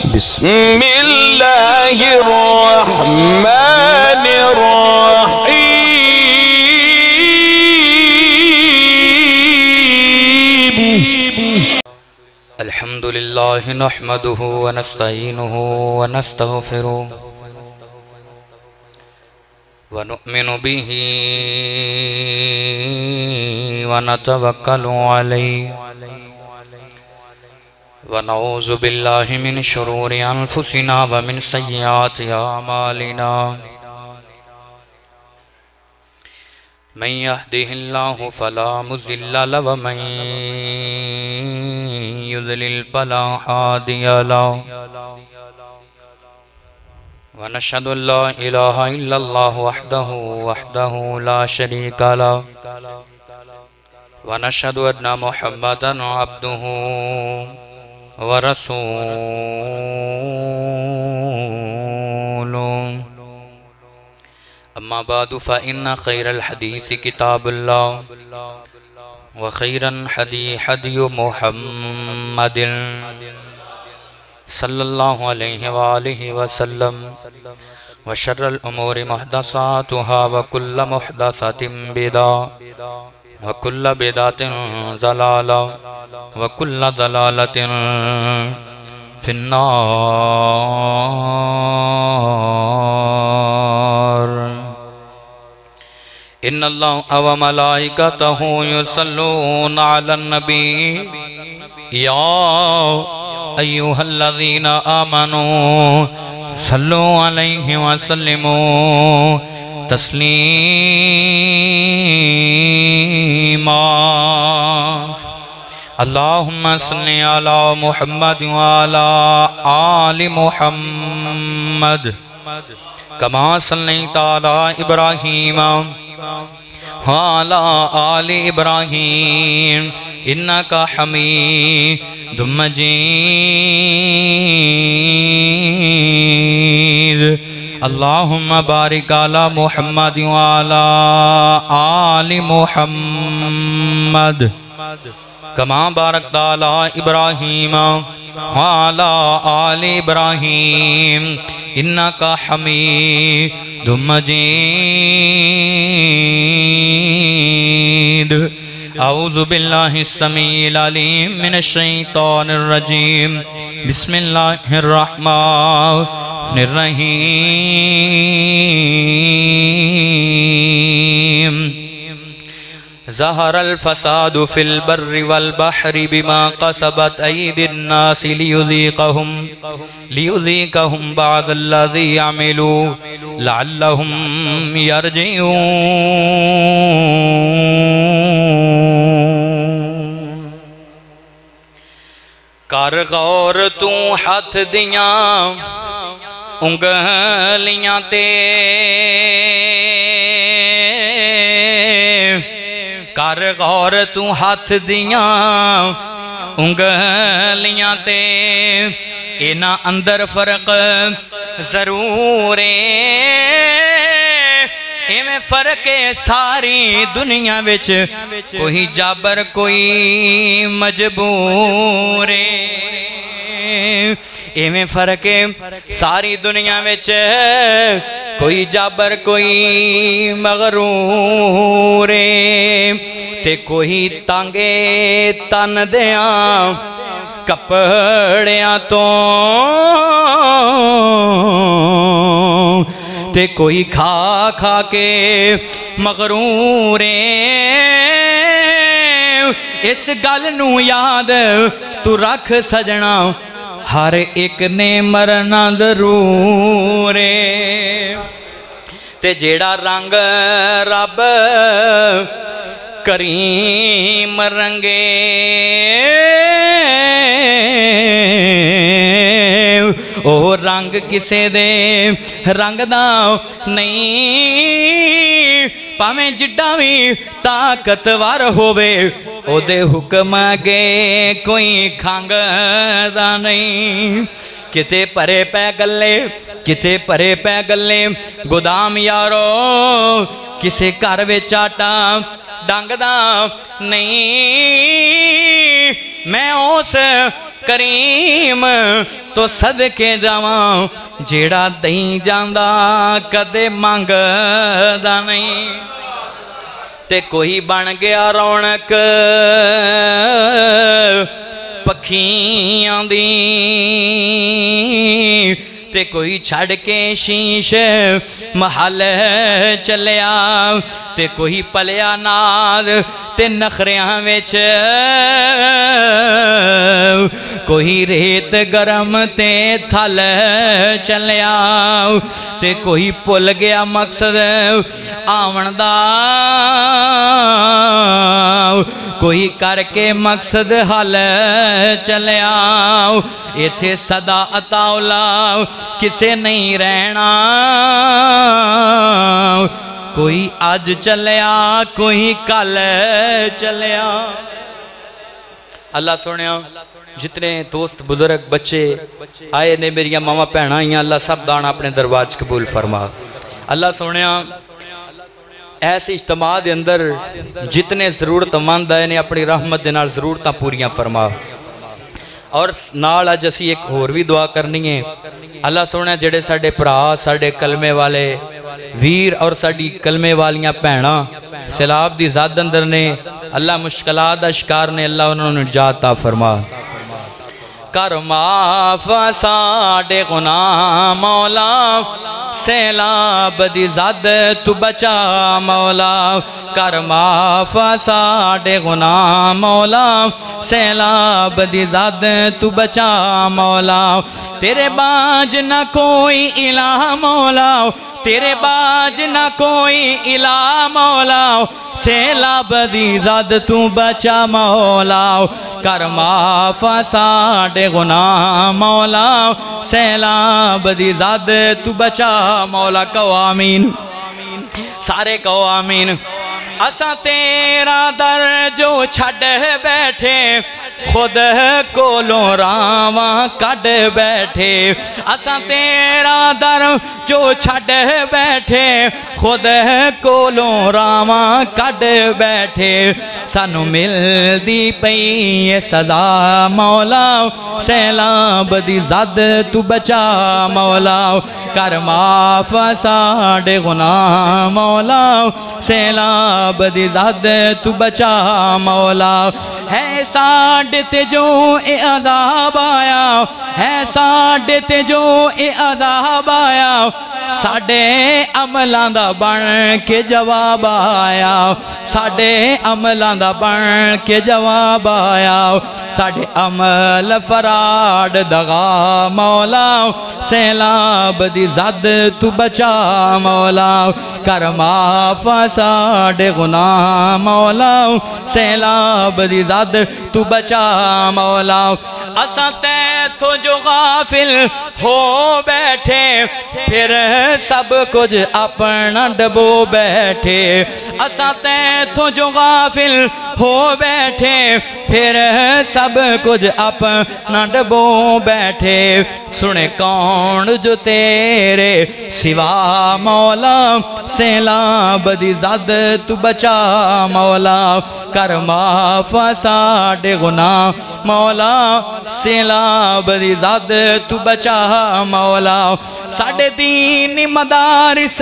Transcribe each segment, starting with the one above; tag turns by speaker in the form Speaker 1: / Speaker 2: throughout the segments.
Speaker 1: بسم اللہ الرحمن الرحیم
Speaker 2: الحمدللہ نحمده ونستعینه ونستغفره ونؤمن به ونتوکل علیہ ونعوذ باللہ من شرور انفسنا ومن سیئات اعمالنا من يهده الله فلا مضل له ومن يضلل فلا هادي له ونشهد ان لا اله الا الله وحده لا شريك له ونشهد ان محمدا عبده ورسوله اما بعد فان خير الحديث كتاب الله وخير الهدي هدي محمد صلی اللہ علیہ وآلہ وسلم وشر الامور محدثاتها وكل محدثة بدعة وكل بدعة ضلالة وكل ضلالة في النار ان اللہ وملائکته يصلون على النبي یا ایوہا الذین آمنوا صلو علیہ وسلموا تسلیما اللہم صلی علی محمد وعلی آل محمد کما صلیت علی ابراہیم وعلی آل ابراہیم انکا حمید مجید اللہم بارک علی محمد وعلی آل محمد کما بارکت علی ابراہیم وعلی آل ابراہیم انکا حمید مجید اعوذ باللہ السمیع العلیم من الشیطان الرجیم بسم اللہ الرحمن الرحیم ظہر الفساد فی البر والبحر بما قصبت اید الناس لیذیقہم بعض الذی عملوا لعلہم یرجعون کر غور تو ہاتھ دیاں انگلیاں تے کر غور تو ہاتھ دیاں انگلیاں تے اینا اندر فرق ضرور ایمیں فرق ساری دنیا وچ کوئی جابر کوئی مجبور ایمیں فرق ساری دنیا وچ کوئی جابر کوئی مغرور تے کوئی تانگے تن دیاں کپڑیاں تو تے کوئی کھا کھا کے مغرور اس گل نو یاد تو رکھ سجنا ہر ایک نے مرنا ضرور تے جیڑا رنگ رب کریم رنگے او رنگ کسے دے رنگ دا نہیں پاویں جڈا بھی طاقتور ہووے او دے حکم اگے کوئی کھنگ دا نہیں کتے پرے پے گلے گودام یارو کسے گھر وچ آٹا ڈنگ دا نہیں میں اس کریم تو صدقے جاواں جیڑا دہیں جاندا کدے منگدا نہیں تے کوئی بن گیا رونق پکھیاں دی تے کوئی چھڑ کے شیش محل چلیا تے کوئی پلیا ناد تے نخریاں وچ کوئی ریت گرم تے تھل چلیا تے کوئی پل گیا مقصد آون دا کوئی کر کے مقصد حل چلیا ایتھے صدا عطاولا کسے نہیں رہنا کوئی آج چلیا کوئی کل چلیا اللہ سنیا جتنے دوست بزرگ بچے آئے نے میری ماما پہنا آئیں اللہ سب دانا اپنے درواج قبول فرما اللہ سنیا ایسے اجتماع دے اندر جتنے ضرورت مند آئے نے اپنی رحمت دے نال ضرورتاں پوریاں فرما اور نال آج اسی ایک اور بھی دعا کرنی ہے اللہ سونے جڑے ساڑے پرا ساڑے کلمے والے ویر اور ساڑی کلمے والیاں پہنا سیلاب دی ذات اندر نے اللہ مشکلات اشکار نے اللہ انہوں نے نجات عطا فرما کر معاف ساڑے گناہ مولا سیلاب دی زد تو بچا مولا کر معاف ساڑے گناہ مولا سیلاب دی زد تو بچا مولا تیرے باج نہ کوئی الہ مولا تیرے باج نہ کوئی الہ مولا سیلاب دی زد تو بچا مولا کر معاف ساڑے گناہ مولا سیلاب دی زد تو بچا مولا کہو آمین سارے کہو آمین اساں تیرا در جو چھڑ بیٹھے خود کولوں راواں کڈ بیٹھے اساں تیرا در جو چھڑ بیٹھے خود کولوں راواں کڈ بیٹھے سانو مل دی پئی سزا مولا سیلاب دی زد تو بچا مولا کر معاف ساڑے گناہ مولا سیلاب دی زد تو بچا مولا ہے ساڑے تے جو اے عذاب آیا ہے ساڑے تے جو اے عذاب آیا ساڑے عملان دا بن کے جواب آیا ساڑے عملان دا بن کے جواب آیا ساڑے عمل فراڈ دغا مولا سیلاب دی زد تو بچا مولا کر معاف ساڑے گناہ مولا سیلاب دی زد تو بچا مولا اساں تے تو جو غافل ہو بیٹھے پھر سب کچھ اپنا ڈبو بیٹھے اساں تے تو جو غافل ہو بیٹھے پھر سب کچھ اپنا ڈبو بیٹھے سنے کون جو تیرے سوا مولا سیلاب دی زد تو بچا مولا کر معاف ساڑے گناہ مولا سیلاب دی زد تو بچا مولا ساڑے دینی مدارس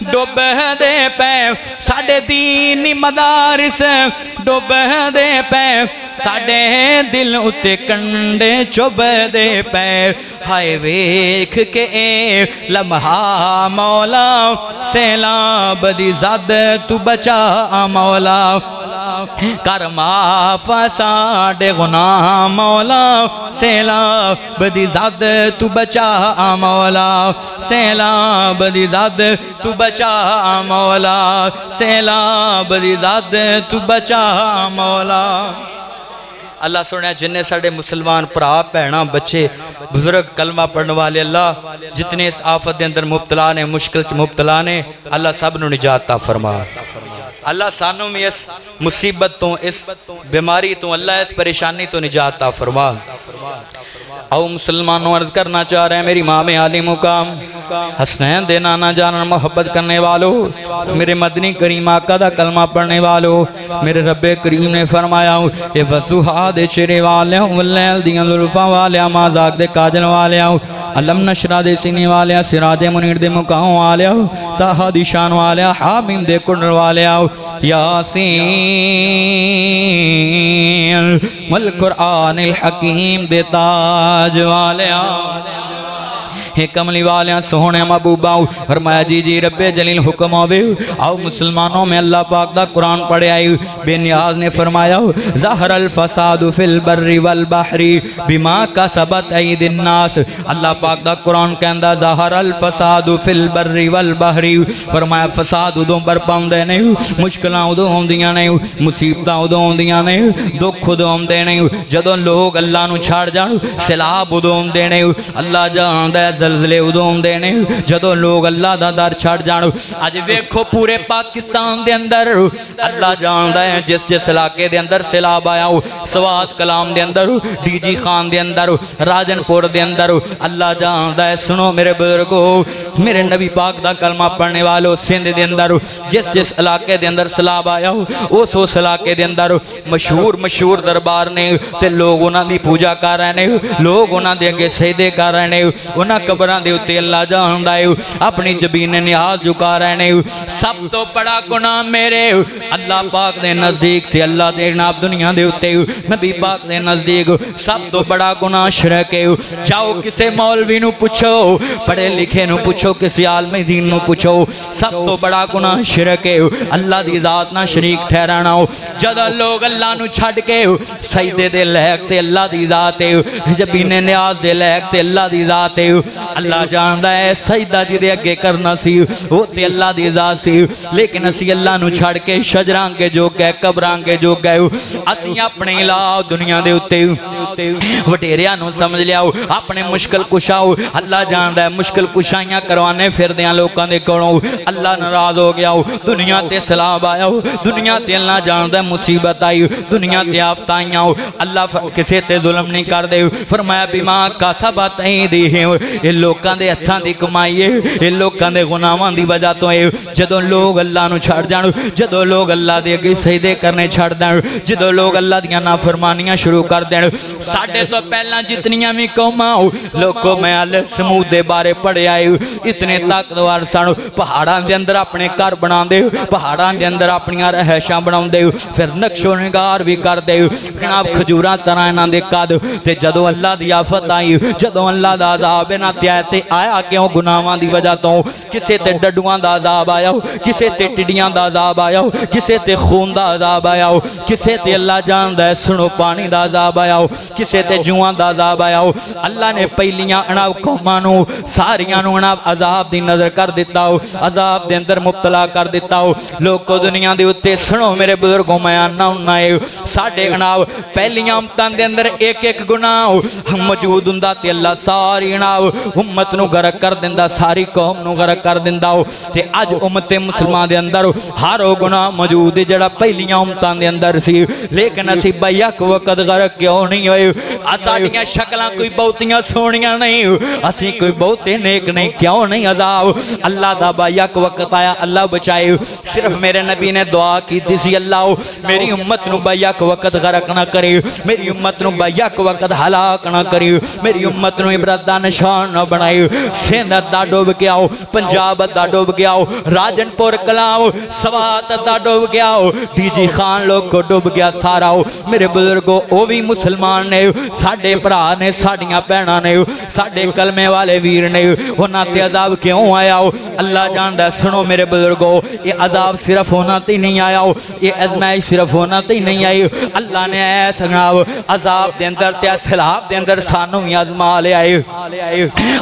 Speaker 2: ڈوب دے پے ساڑے دینی مدارس ڈوب دے پے ساڑے دل اتے کنڈے چوب دے پے ہائے ویکھ کے لمحہ مولا سیلاب دی زد تو بچا مولا کر معاف ساڑے گناہ مولا سیلاب دی زد تو بچا مولا سیلاب دی زد تو بچا مولا سیلاب دی زد تو بچا مولا اللہ سنیا جنہیں ساڑے مسلمان پرا پہنا بچے بزرگ کلمہ پڑھنے والے اللہ جتنے اس آفت دے اندر مبتلا نے مشکل چ مبتلا نے اللہ سب نو نجات عطا فرما اللہ سانوں میں اس مصیبت تو اس بیماری تو اللہ اس پریشانی تو نجات عطا فرما او مسلمانوں عرض کرنا چاہ رہے ہیں میری ماں میں عالی مقام حسنین دے نانا جانا محبت کرنے والو، میرے مدنی کریم آقا دا کلمہ پڑھنے والو، میرے رب کریم نے فرمایا اے وضحا دے چہرے والے واللیل دیاں ظلفاں والے مازاق دے کاجل والے علم نشرہ دے سینے والے سراج منیر دے مقام والے تاہا دی شان والے حامیم دے کنڈر والے یاسین والقرآن الحکیم دے تاج والے کملی والیاں سونے محبوبہ فرمایا جی جی رب جلیل حکم آوے آؤ مسلمانوں میں اللہ پاک دا قرآن پڑھے آئی بے نیاز نے فرمایا ظہر الفساد فی البر والبحر بما کسبت عید الناس اللہ پاک دا قرآن کہندہ ظہر الفساد فی البر والبحر فرمایا فساد ادھوں برپا ہوندے نہیں مشکلیں ادھوں ہوندیاں نہیں مصیبتیں ادھوں ہوندیاں نہیں دکھ ادھوں ہوندے نہیں جدوں لوگ اللہ نو چھاڑ جان سیلاب ادھوں ہوندے نہیں اللہ جاندہ زلزلے ادھوں دینے جدوں لوگ اللہ دا در چھڑ جانو آج ویکھو پورے پاکستان دے اندر اللہ جاندہ ہے جس علاقے دے اندر سیلاب آیا ہو سوات کلام دے اندر ڈی جی خان دے اندر راجن پور دے اندر اللہ جاندہ ہے سنو میرے بزرگو میرے نبی پاک دا کلمہ پڑھنے والو سندھ دے اندر جس علاقے دے اندر سیلاب آیا ہو اس علاقے دے اندر مشہور دربار نے تے لوگ انہاں دی پوجا کر رہے ہیں لوگ انہاں دے اگے سجدے کر رہے ہیں انہاں قبران دے اتے اللہ جاندہ ہے اپنی جبین نیاز جھکا رہے ہیں سب تو بڑا گناہ میرے اللہ پاک دے نزدیک تھے اللہ دے ناب دنیا دے اتے نبی پاک دے نزدیک سب تو بڑا گناہ شرک ہے جاؤ کسے مولوی نو پوچھو پڑھے لکھے نو پوچھو کسی عالم دین نو پوچھو سب تو بڑا گناہ شرک ہے اللہ دی ذات نہ شریک ٹھہرانا ہو جدہ لوگ اللہ نو چھڑ کے سجدے دے لائق تے اللہ دی ذات ہے جبین نیاز دے لائق تے اللہ دی ذات ہے اللہ جاندہ ہے سجدہ جی دے اگے کرنا سی وہ تے اللہ دی ذات سی لیکن اسی اللہ نو چھڑ کے شجران کے جو گئے قبران کے جو گئے اسی اپنے علاو دنیا دے اتے وڈیریا نو سمجھ لیا اپنے مشکل کشاؤ اللہ جاندہ ہے مشکل کشائیاں کروانے پھر دیاں لوگاں دے کرو اللہ ناراض ہو گیا دنیا تے سلام آیا دنیا تے اللہ جاندہ ہے مصیبت آئی دنیا تے آفتائیاں اللہ کسے تے ظلم نہیں کر دے فرمایا بیما کا سبت ایدی ہیں یہ لوگاں دے ہتھاں دی کمائی ہے یہ لوگاں دے گناہاں دی وجہ تو ہے جدوں لوگ اللہ نو چھڑ جان جدوں لوگ اللہ دے اگے سجدے کرنے چھڑ دین جدوں لوگ اللہ دیاں نافرمانیاں شروع کر دین ساڈے تو پہلا جتنیاں بھی قوماں لوگوں میں اللہ سمود دے بارے پڑھے آئے اتنے طاقتور سن پہاڑاں دے اندر اپنے گھر بنا دے پہاڑاں دے اندر اپنی رہائشاں بنا دے پھر نقش و نگار بھی کر دے جناب کھجوراں طرح انہاں دے قد تے جدوں اللہ دی آفت آئی جدوں اللہ دا عذاب انہاں تے آئے تے آیا کیوں گناہاں دی وجہ تو کسے تے ڈڈواں دا عذاب آیا کسے تے ٹڈیاں دا عذاب آیا کسے تے خون دا عذاب آیا کسے تے اللہ جاندہ ہے سنو پانی دا عذاب آیا کسے تے جوان دا عذاب آیا اللہ نے پہلیاں اناب قومانو ساریاں نو اناب عذاب دی نظر کر دیتا ہو عذاب دے اندر مبتلا کر دیتا ہو لوگ کو دنیا دے اتے سنو میرے بزرگوں میں آنا انائے ساڑھے اناب پہلیاں امتان دے اندر ایک ایک گناہ ہم موجود ہندہ تے اللہ ساری اناب امت نو غرق کر دیندہ ساری قوم نو غرق کر دیندہ ہو تے آج امت مسلمان دے اندر ہارو گناہ موجود ہے جڑا پہلیاں امتان دے اندر سی لیکن اسی بیک وقت غرق کیوں نہیں ہوئے اساڑیاں شکلاں کوئی بہتیاں سونیاں نہیں اسی کوئی بہتے نیک نہیں کیوں نہیں عذاب اللہ دا بیک وقت آیا اللہ بچائے صرف میرے نبی نے دعا کی تھی سی اللہ میری امت نو بیک وقت غرق نہ کرے میری امت نو بیک وقت ہلاک نہ کرے میری امت نو عبرت دا نشان نہ بنائے سندھ دا ڈوب گیا پنجاب دا ڈوب گیا راجن پور کلاؤ سوات دا ڈوب گیا ڈی جی خان لوگ کو ڈوب گیا سارا میرے بزرگو او بھی مسلمان نے ساڑھے پرا نے ساڑھیاں پہنا نے ساڑھے کلمے والے ویر نے ہونا تے عذاب کیوں آیا اللہ جاندہ سنو میرے بزرگو یہ عذاب صرف ہونا تے نہیں آیا یہ ازمائش صرف ہونا تے نہیں آئی اللہ نے ایسا عذاب دے اندر تے سلاب دے اندر سانو ہی ازما لے آئے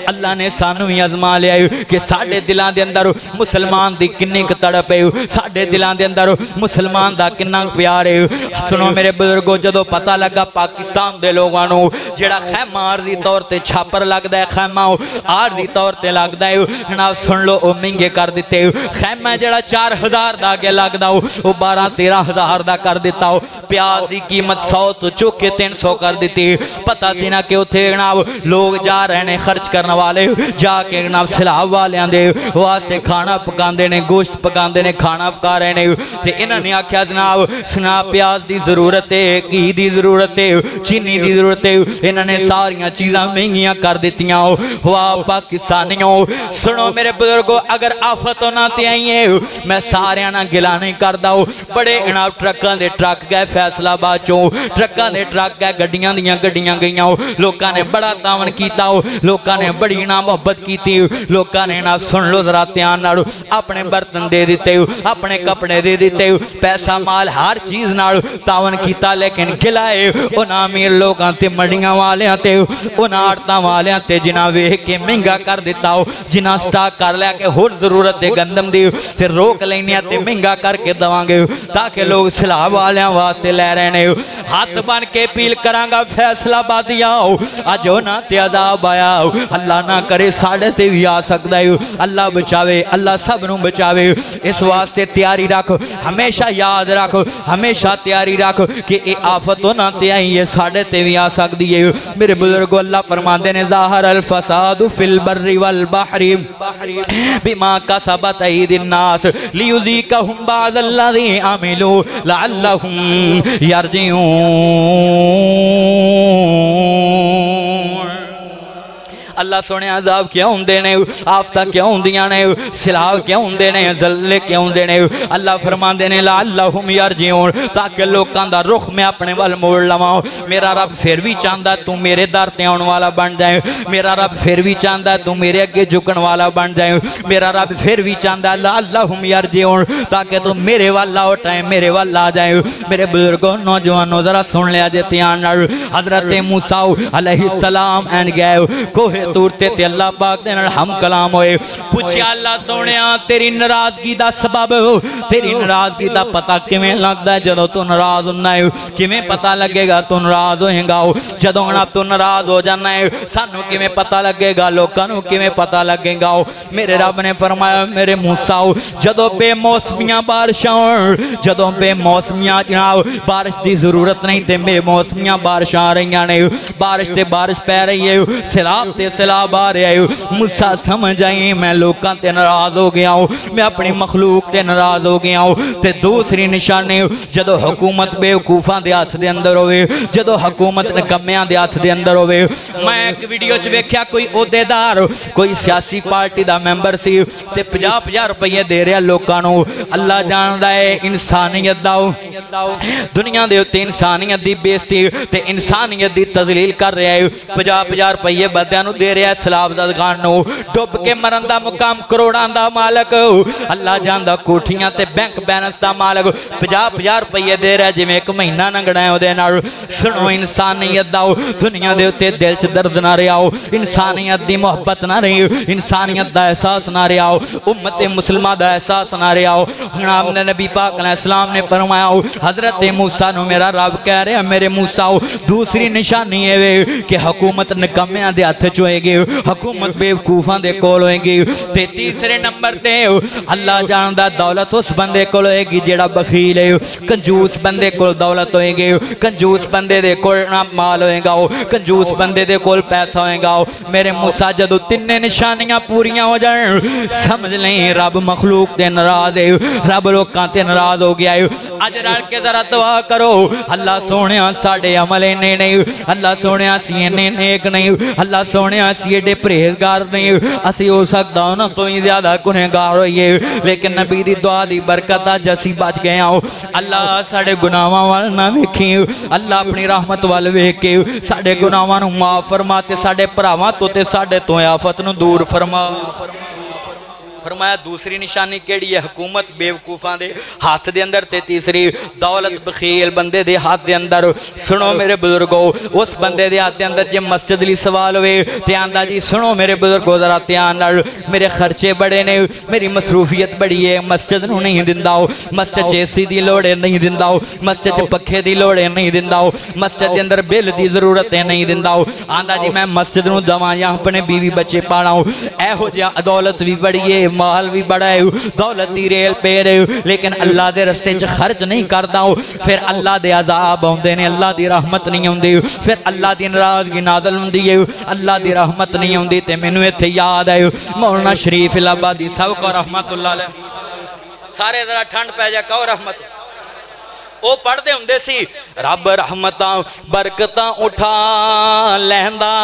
Speaker 2: اللہ نے سانو ہی ازما لیا کہ ساڑھے دلان دے اندر مسلمان دی کنی کی تڑپ ہے، ساڑھے دلان دے اندر مسلمان دا کنہ پیار ہے۔ سنو میرے بزرگو، جدو پتہ لگا پاکستان دے لوگانو جڑا خیمہ عارضی طور تے چھاپر لگ دے، خیمہ عارضی طور تے لگ دے، جناب سن لو او منگے کر دیتے، خیمہ جڑا 4000 دا آگے لگ دا وہ 12-13 دا کر دیتا ہو، پیاز دی قیمت 100 تو چوکے 300 کر دیتی۔ پتہ سی نہ کہ اتھے جناب لوگ جا رہے ہیں خرچ کرنے والے، جا کے جناب سلاب والے آن دے واسطے کھانا پکان دے نے، گوشت پکان دے نے، کھانا پکا رہے ہیں، تے انہوں نے آکھیا جناب سنا پیاز دی ضرورت ہے، گھی دی ضرورت ہے، چینی دی ضرورت ہے، انہوں نے ساریاں چیزاں مہنگیاں کر دیتیاں ہو۔ ہوا پاکستانیوں سنو میرے بزرگو، اگر آفتوں نہ تے آئی ہیں میں ساریاں نہ گلانے کر داؤ، بڑے اناب ٹرکان دے ٹرک گئے فیصلہ باچوں، ٹرکان دے ٹرک گئے گڑیاں دیاں گڑیاں گئیاں ہو، لوکاں نے بڑا تاون کیتا ہو، لوکاں نے بڑی نا محبت کیتی ہو، لوکاں نے نا سن لو ذرا تیان ناڑو اپنے برتن دے دیتے ہو، اپنے کپڑے دے دیتے ہو، پیسہ مال ہر چیز ناڑو تاون کیتا، لیکن گلائے ان امیر لوگاں تے مڑیاں والیاں تے ان آرتاں والیاں تے جنہ وے کے مہنگا کر دیتا ہو، جنہ سٹاک کر لیا کہ ہور ضرورت دے گندم دی پھر روک لینیاں تے مہنگا کر کے دوانگے تاکہ لوگ سلاب والیاں واسطے لے رہنے ہو۔ ہاتھ بان کے پیل کرانگا فیصلہ بادیا ہو، آجو نہ تے عذاب آیا ہو، اللہ نہ کرے ساڑھے تے بھی آ سکتا ہے، اللہ بچاوے، اللہ سب نو بچاوے۔ اس واسطے تیاری رکھو، ہمیشہ یاد رکھو، ہمیشہ تیاری رکھو کہ اے آفتوں نہ تے آئی یہ ساڑھے تے بھی آ سکتی ہے۔ میرے بزرگو اللہ فرماندے نے ظاہر الفساد فی البر والبحر بما کسبت اید الناس لیذیقہم بعض الذی عملوا لعلہم یرجعون۔ اللہ سونے عذاب کیا ہوں دینے، آفتہ کیا ہوں دیانے، سلاو کیا ہوں دینے، زلزلے کیا ہوں دینے، اللہ فرمان دینے لعلہم یرجعون، تاکہ لوکاں دا رخ میں اپنے وال موڑ لواؤں۔ میرا رب پھر بھی چاندہ تو میرے در تے آن والا بن جائے، میرا رب پھر بھی چاندہ تو میرے اگے جھکن والا بن جائے، میرا رب پھر بھی چاندہ لعلہم یرجعون، تاکہ تو میرے والا اٹھائیں، میرے والا آ جائے۔ میرے بزرگوں نوجوانوں ذرا سن لیا جاتے ہیں، حضرت موسیٰ علیہ السلام اینڈ گئے کوہ تورتے تے اللہ پاک دے ہم کلام ہوئے، پوچھے اللہ سونیا تیری ناراضگی دا سبب، تیری ناراضگی دا پتہ کیویں لگدا ہے جدوں تو ناراض ہونا ہے، کیویں پتہ لگے گا تو ناراض ہوئے گا، جدوں تو ناراض ہو جانا ہے سانو کیویں پتہ لگے گا، لوکاں نو کیویں پتہ لگے گا۔ میرے رب نے فرمایا میرے موسیٰ جدوں بے موسمیاں بارشاں، جدوں بے موسمیاں جناب بارش دی ضرورت نہیں تے بے موسمیاں بارشاں آ رہی ہیں، بارش تے بارش پہ رہی ہے، سیلاب تے سیلاب آ رہے ہیں، موسیٰ سمجھ آئی میں لوکاں تے ناراض ہو گیا ہوں، میں اپنی مخلوق تے ناراض ہو گیا ہوں۔ تے دوسری نشانی جدو حکومت بے وقوفاں دے ہاتھ دے اندر ہوئے، جدو حکومت نکمیاں دے ہاتھ دے اندر ہوئے۔ میں ایک ویڈیو چ ویکھیا کوئی عہدے دار کوئی سیاسی پارٹی دا ممبر سی تے 50-50 روپے دے رہا لوکاں نو، اللہ جاندا ہے انسانیت دا دنیا دے تے انسانیت دی بےزتی تے انسانیت دی تذلیل کر رہا ہے، 50-50 روپے بدیاں نو دے رہا ہے، سلاب زدگان نو ڈوب کے مرن دا مقام کروڑاں دا مالک، اللہ جاندا کوٹھیاں تے بینک بیلنس دا مالک 50-50 روپے دے رہا ہے جویں ایک مہینہ ننگڑا ہے اودے نال۔ سنو انسانیت دا دنیا دے تے دل چ درد نہ رہیا ہو، انسانیت دی محبت نہ رہی، انسانیت دا احساس نہ رہیا ہو، امت مسلمہ دا احساس نہ رہیا ہو۔ جناب نبی پاک علیہ السلام نے فرمایا حضرت موسیٰ نو میرا رب کہہ رہے ہیں میرے موسیٰ دوسری نشانی ہے کہ حکومت نکمیاں دے ہاتھ چ ہوئے گی، حکومت بے وقوفاں دے کول ہوئے گی، تے تیسرے نمبر تے اللہ جاندا دولت اس بندے کول ہوئے گی جیڑا بخیل ہے، کنجوس بندے کول دولت ہوئے گی، کنجوس بندے دے کول مال ہوئے گا، کنجوس بندے دے کول پیسہ ہوئے گا۔ میرے موسیٰ جدو تینے نشانیاں پوریاں ہو جائیں سمجھ لیں رب مخلوق تے ناراض ہے، رب لوکاں تے ناراض ہو گیا ہے۔ اج رل کے ذرا دعا کرو اللہ سونیا ساڈے عمل اینے نہیں، اللہ سونیا اسی اینے نیک نہیں، اللہ سونیا اسی ایڈے پرہیزگار نہیں، اسی ہو سکتا ہوں نا تو ہی زیادہ گنہگار ہوئیے، لیکن نبی دی دعا دی برکت آج اسی بچ گئے ہوں۔ اللہ ساڑے گناہاں وال نہ ویکھیں، اللہ اپنی رحمت وال ویکھے ساڑے گناہاں نو معاف فرما تے ساڑے پراواں تو تے ساڑے تو آفت نو دور فرما۔ فرمایا دوسری نشانی کیڑی ہے؟ حکومت بیوقوفاں دے ہاتھ دے اندر تے تیسری دولت بخیل بندے دے ہاتھ دے اندر۔ سنو میرے بزرگو، اس بندے دے ہاتھ دے اندر جے مسجد لی سوال ہوئے تے آندہ جی سنو میرے بزرگو ذرا تیانر، میرے خرچے بڑے نے، میری مصروفیت بڑی ہے، مسجد نو نہیں دنداؤ، مسجد چیسی دی لوڑے نہیں دنداؤ، مسجد پکھے دی لوڑے نہیں دنداؤ، مسجد دے اندر بل دی ضرورتیں نہیں دنداؤ۔ آندہ جی میں مسجد نو دواں یا اپنے بیوی بچے پاڑاؤں، اے ہو جا دولت بھی بڑی ہے، مال بھی بڑا ہے، دولت دی ریل پہ رہے، لیکن اللہ دے رستے چ خرچ نہیں کرداؤ، پھر اللہ دے عذاب ہوندے نے، اللہ دی رحمت نہیں ہوندی، پھر اللہ دی ناراضگی نازل ہوندی ہے، اللہ دی رحمت نہیں ہوندی۔ تے مینوں ایتھے یاد ہے مولانا شریف الہبادی صاحب کو رحمت اللہ علیہ، سارے ذرا ٹھنڈ پہ جا کہو رحمت۔ او پڑھ دے ہوندے سی رب رحمتاں برکتاں اٹھا لیندا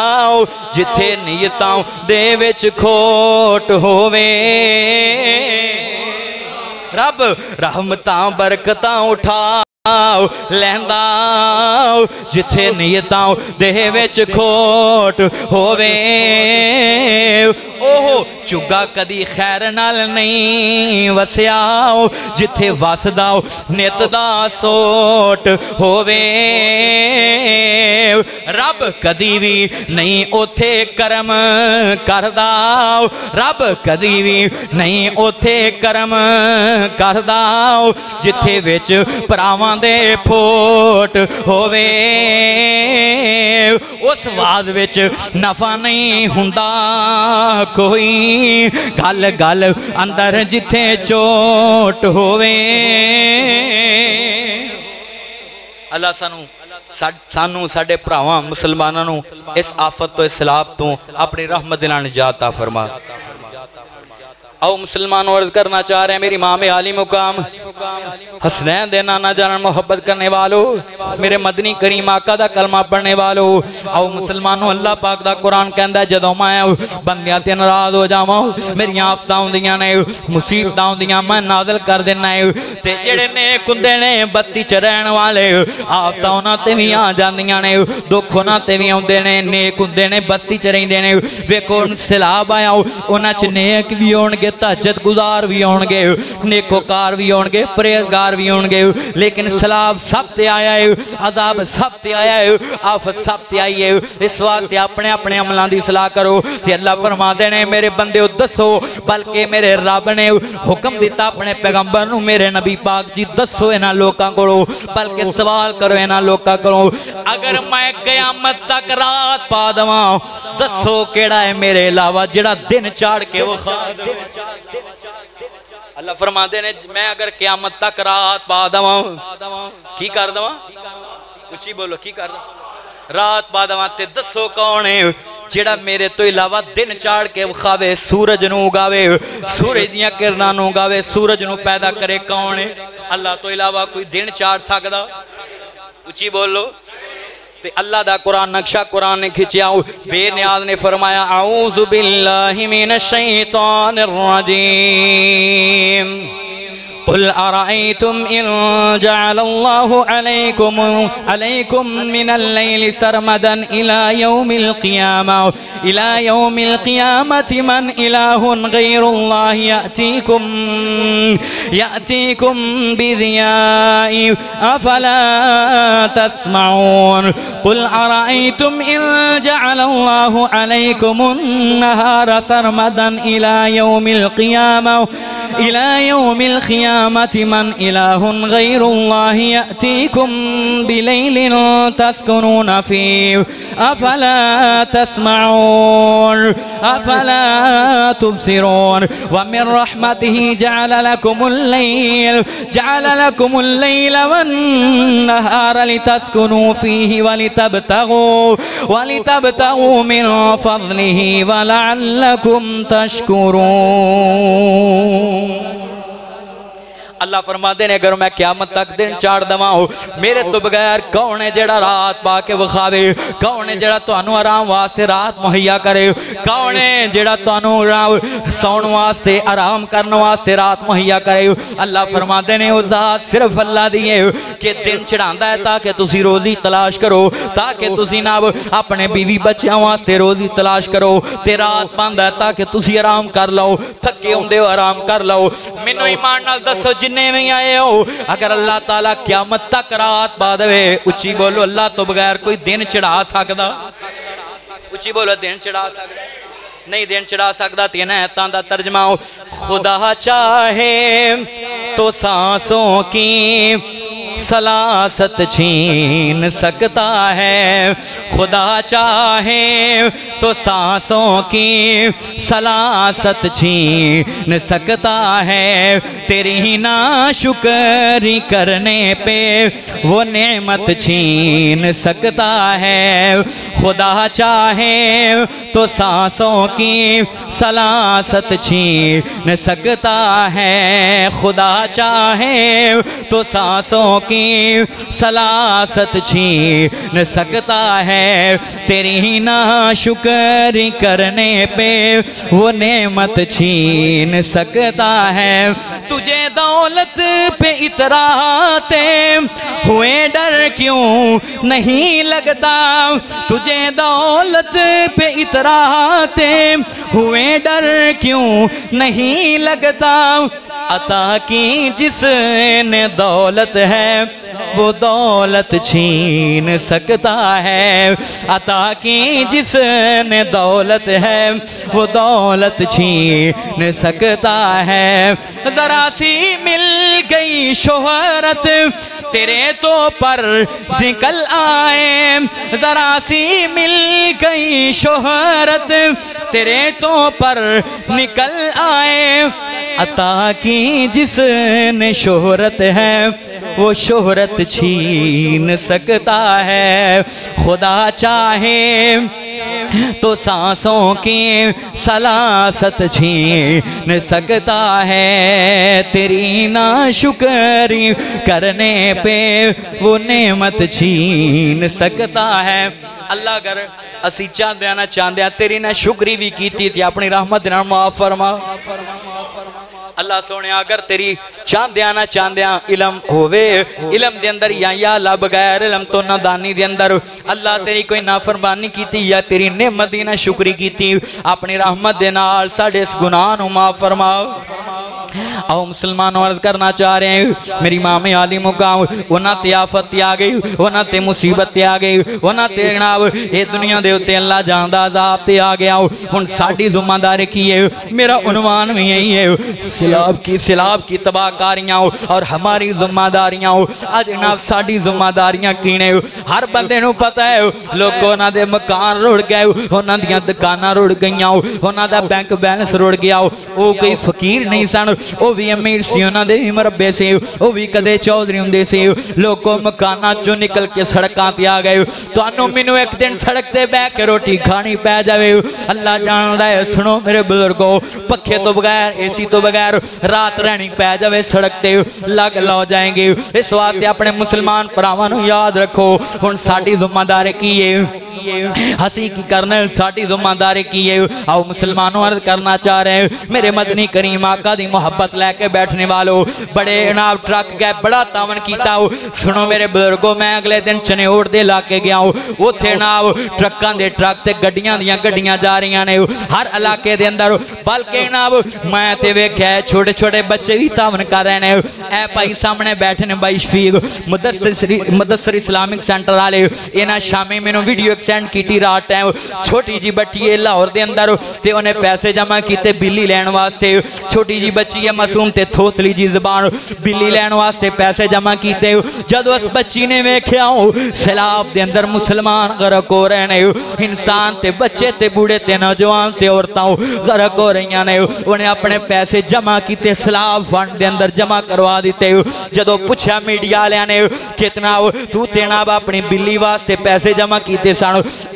Speaker 2: جتھے نیتاں دے وچ کھوٹ ہووے، رب رحمتاں برکتاں اٹھا لیندا جتھے نیتاں دے وچ کھوٹ ہووے، اوہ چگا کدی خیر نال نہیں وسیا جتھے وسدا نت دا سوٹ ہووے، رب کدی بھی نہیں اوتھے کرم کردا، رب کدی بھی نہیں اوتھے کرم کردا جتھے وچ پراواں دے پھوٹ ہووے، اس وعد وچ نفع نہیں ہوندا کوئی، گل گل اندر جتھے چوٹ ہووے۔ اللہ سانو ساڈے بھراواں مسلماناں نو اس آفت تو اس سیلاب تو اپنی رحمت نال نجات عطا فرما۔ او مسلمان عرض کرنا چاہ رہے ہیں میری امام عالی مقام حسنین دے نانا جان محبت کرنے والو، میرے مدنی کریم آقا دا کلمہ پڑھنے والو، او مسلمانوں اللہ پاک دا قرآن کہندہ ہے جدوں میں بندیاں تے ناراض ہو جاواں میری آفتاں ہوندیاں نے مصیبتاں ہوندیاں میں نازل کر دینا ہے، تے جڑے نیک ہوندے نے بستی چ رہن والے آفتاں انہاں تے وی آ جاندیاں نے، دکھ انہاں تے وی ہوندے نے، نیک ہوندے نے بستی چ رہندے نے، ویکھو سیلاب آیا انہاں چ نیک وی ہونگے تہجد گزار بھی ہونگے، نیکوکار بھی ہونگے، پرہیزگار بھی ہونگے، لیکن سیلاب سب تے آیا ہے، عذاب سب تے آیا ہے، آفت سب تے آئی ہے، اس واسطے اپنے اپنے عملان دی اصلاح کرو۔ تے اللہ فرما دینے میرے بندے دسو، بلکہ میرے رب نے حکم دیتا اپنے پیغمبر نو میرے نبی پاک جی دسو انہاں لوکاں کرو، بلکہ سوال کرو انہاں لوکاں کرو، اگر میں قیامت تک رات پا دواں دسو کیڑا ہے میرے علاوہ جڑا دن چاڑ کے وہ خواہ دے۔ اللہ فرما دے نے میں اگر قیامت تک رات پا دواں کی کر دواں، کچھ ہی بولو کی کر دواں، رات پا دواں تے دسو کون ہے جڑا میرے تو علاوہ دن چاڑ کے وکھاوے، سورج نو اگاوے، سورج دیاں کرناں نو اگاوے، سورج نو پیدا کرے کون ہے؟ اللہ تو علاوہ کوئی دن چاڑ سکدا؟ کچھ ہی بولو۔ اللہ دا قرآن نقشہ قرآن نے کھچیا، بے نیاز نے فرمایا اعوذ باللہ من الشیطان الرجیم قل ارأيتم إن جعل الله عليكم من الليل سرمدا إلى يوم القيامة من إله غير الله يأتيكم بضياء أفلا تسمعون قل أرأيتم إن جعل الله عليكم النهار سرمدا إلى يوم القيامة من إله غير الله يأتيكم بليل تسكنون فيه أفلا تسمعون أفلا تبصرون ومن رحمته جعل لكم الليل والنهار لتسكنوا فيه ولتبتغوا من فضله ولعلكم تشكرون۔ اللہ فرماتے ہیں اگر میں قیامت تک دن چاڑ دواؤں میرے تو بغیر کون ہے جڑا رات پا کے وکھاوے کون ہے جڑا تانوں آرام واسطے رات مہیا کرے کون ہے جڑا تانوں سون واسطے آرام کرنے واسطے رات مہیا کرے اللہ فرماتے ہیں وہ ذات صرف اللہ دی ہے کہ دن چڑھاندا ہے تاکہ تسی روزی تلاش کرو تاکہ تسی نہ اپنے بیوی بچیاں واسطے روزی تلاش کرو تے رات پاندا ہے تاکہ تسی آرام کر لو تھکے ہوندے ہو آرام کر لو مینوں ایمان نال دسو جننے میں آئے ہو اگر اللہ تعالیٰ قیامت تک رات پا دے اچھی بولو اللہ تو بغیر کوئی دن چڑھا سکدا اچھی بولو دن چڑھا سکدا نہیں دن چڑھا سکدا تین ایتاں دا ترجمہ ہو خدا چاہے تو سانسوں کی سلاست چھین سکتا ہے خدا چاہے تو سانسوں کی سلاست چھین سکتا ہے تیری ناشکری کرنے پہ وہ نعمت چھین سکتا ہے خدا چاہے تو سانسوں کی سلاست چھین سکتا ہے خدا چاہے تو سانسوں کی سلاست چھین سکتا ہے تیری ناشکری کرنے پہ وہ نعمت چھین سکتا ہے تجھے دولت پہ اتراتے ہوئے ڈر کیوں نہیں لگتا تجھے دولت پہ اتراتے ہوئے ڈر کیوں نہیں لگتا عطا کی جس نے دولت ہے وہ دولت چھین سکتا ہے عطا کی جس نے دولت ہے وہ دولت چھین سکتا ہے ذرا سی مل گئی شہرت تیرے تو پر نکل آئے ذرا سی مل گئی شہرت تیرے تو پر نکل آئے عطا کی جس نے شہرت ہے وہ شہرت چھین سکتا ہے خدا چاہے تو سانسوں کی سلاست چھین سکتا ہے تیری ناشکری کرنے پہ وہ نعمت چھین سکتا ہے اللہ اگر اسی چاندیاں تیری نہ شکری بھی کیتی تھی اپنی رحمت نہ معاف فرما اللہ سونے اگر تیری چاندیاں علم ہوئے علم دے اندر یا اللہ بغیر علم تو نادانی دے اندر اللہ تیری کوئی نافرمانی کیتی یا تیری نعمت دی نہ شکری کیتی اپنی رحمت دے نال ساڈے اس گناہ نو معاف فرما او مسلمانوں عرض کرنا چاہ رہے ہیں میری امام عالی مقام انہاں تے آفت تے آ گئی انہاں تے مصیبت تے آ گئی انہاں تے جناب اے دنیا دے اوتے اللہ جاندا عذاب تے آ گیا ہن ساڈی ذمہ داری کی ہے میرا عنوان بھی یہی ہے سیلاب کی تباہ کاریاں اور ہماری ذمہ داریاں اج جناب ساڈی ذمہ داریاں کی نے ہر بندے نو پتہ ہے لوگ انہاں دے مکان رڑ گئے انہاں دیاں دکاناں رڑ گئیاں انہاں دا بینک بیلنس رڑ گیا او کوئی فقیر نہیں سن او بھی امیر سی انہاں دے بھی مربے سے او بھی کدے چودھری ہوندے سے لوگوں مکاناں چوں نکل کے سڑکاں تے آ گئے تانوں مینوں ایک دن سڑک تے بیٹھ کے روٹی کھانی پے جاوے اللہ جاندا ہے سنو میرے بزرگو پکھے تو بغیر اے سی تو بغیر رات رہنی پے جاوے سڑک تے لگ لو جائیں گے اس واسطے اپنے مسلمان بھراواں نوں یاد رکھو ہن ساڈی ذمہ داری کی ہے ہسی کی کرنے ساڑی ذمہ داری کی ہے آؤ مسلمانوں عرض کرنا چاہ رہے ہیں میرے مدنی کریم آقا دی محبت لے کے بیٹھنے والوں بڑے اناب ٹرک گئے بڑا تاون کیتا ہو سنو میرے بزرگوں میں اگلے دن چنے اوڑ دے لاکے گیا ہوں وہ تھے ناو ٹرکان دے ٹرک تے گڑیاں دیاں گڑیاں جا رہی ہیں ہر علاقے دے اندر بلکہ ناو میں تے ویکھے چھوٹے چھوٹے بچے بھی تاون کر رہے ہیں اے پائی سامنے بیٹھنے بائی شفیق مدثر اسلامک سینٹر آلے اینا شامی میں نو ویڈیو ایکسینڈ کیٹی رات ہے چھوٹی جی بچی ہے لاہور دے اندر تے انہیں پیسے جمع کیتے بلی لین واسطے چھوٹی جی بچی ہے معصوم تے تھوتلی جی زبان بلی لین واسطے پیسے جمع کیتے جدو اس بچی نے ویکھیا سیلاب دے اندر مسلمان غرق ہو رہے ہیں انسان تے بچے تے بوڑھے تے نوجوان تے عورتاں غرق ہو رہی ہیں انہیں اپنے پیسے جمع کیتے سیلاب فنڈ دے اندر جمع کروا دیتے جدو پوچھا میڈیا والے نے کتنا تو تے ناب اپنی بلی واسطے پیسے جمع کیتے سانو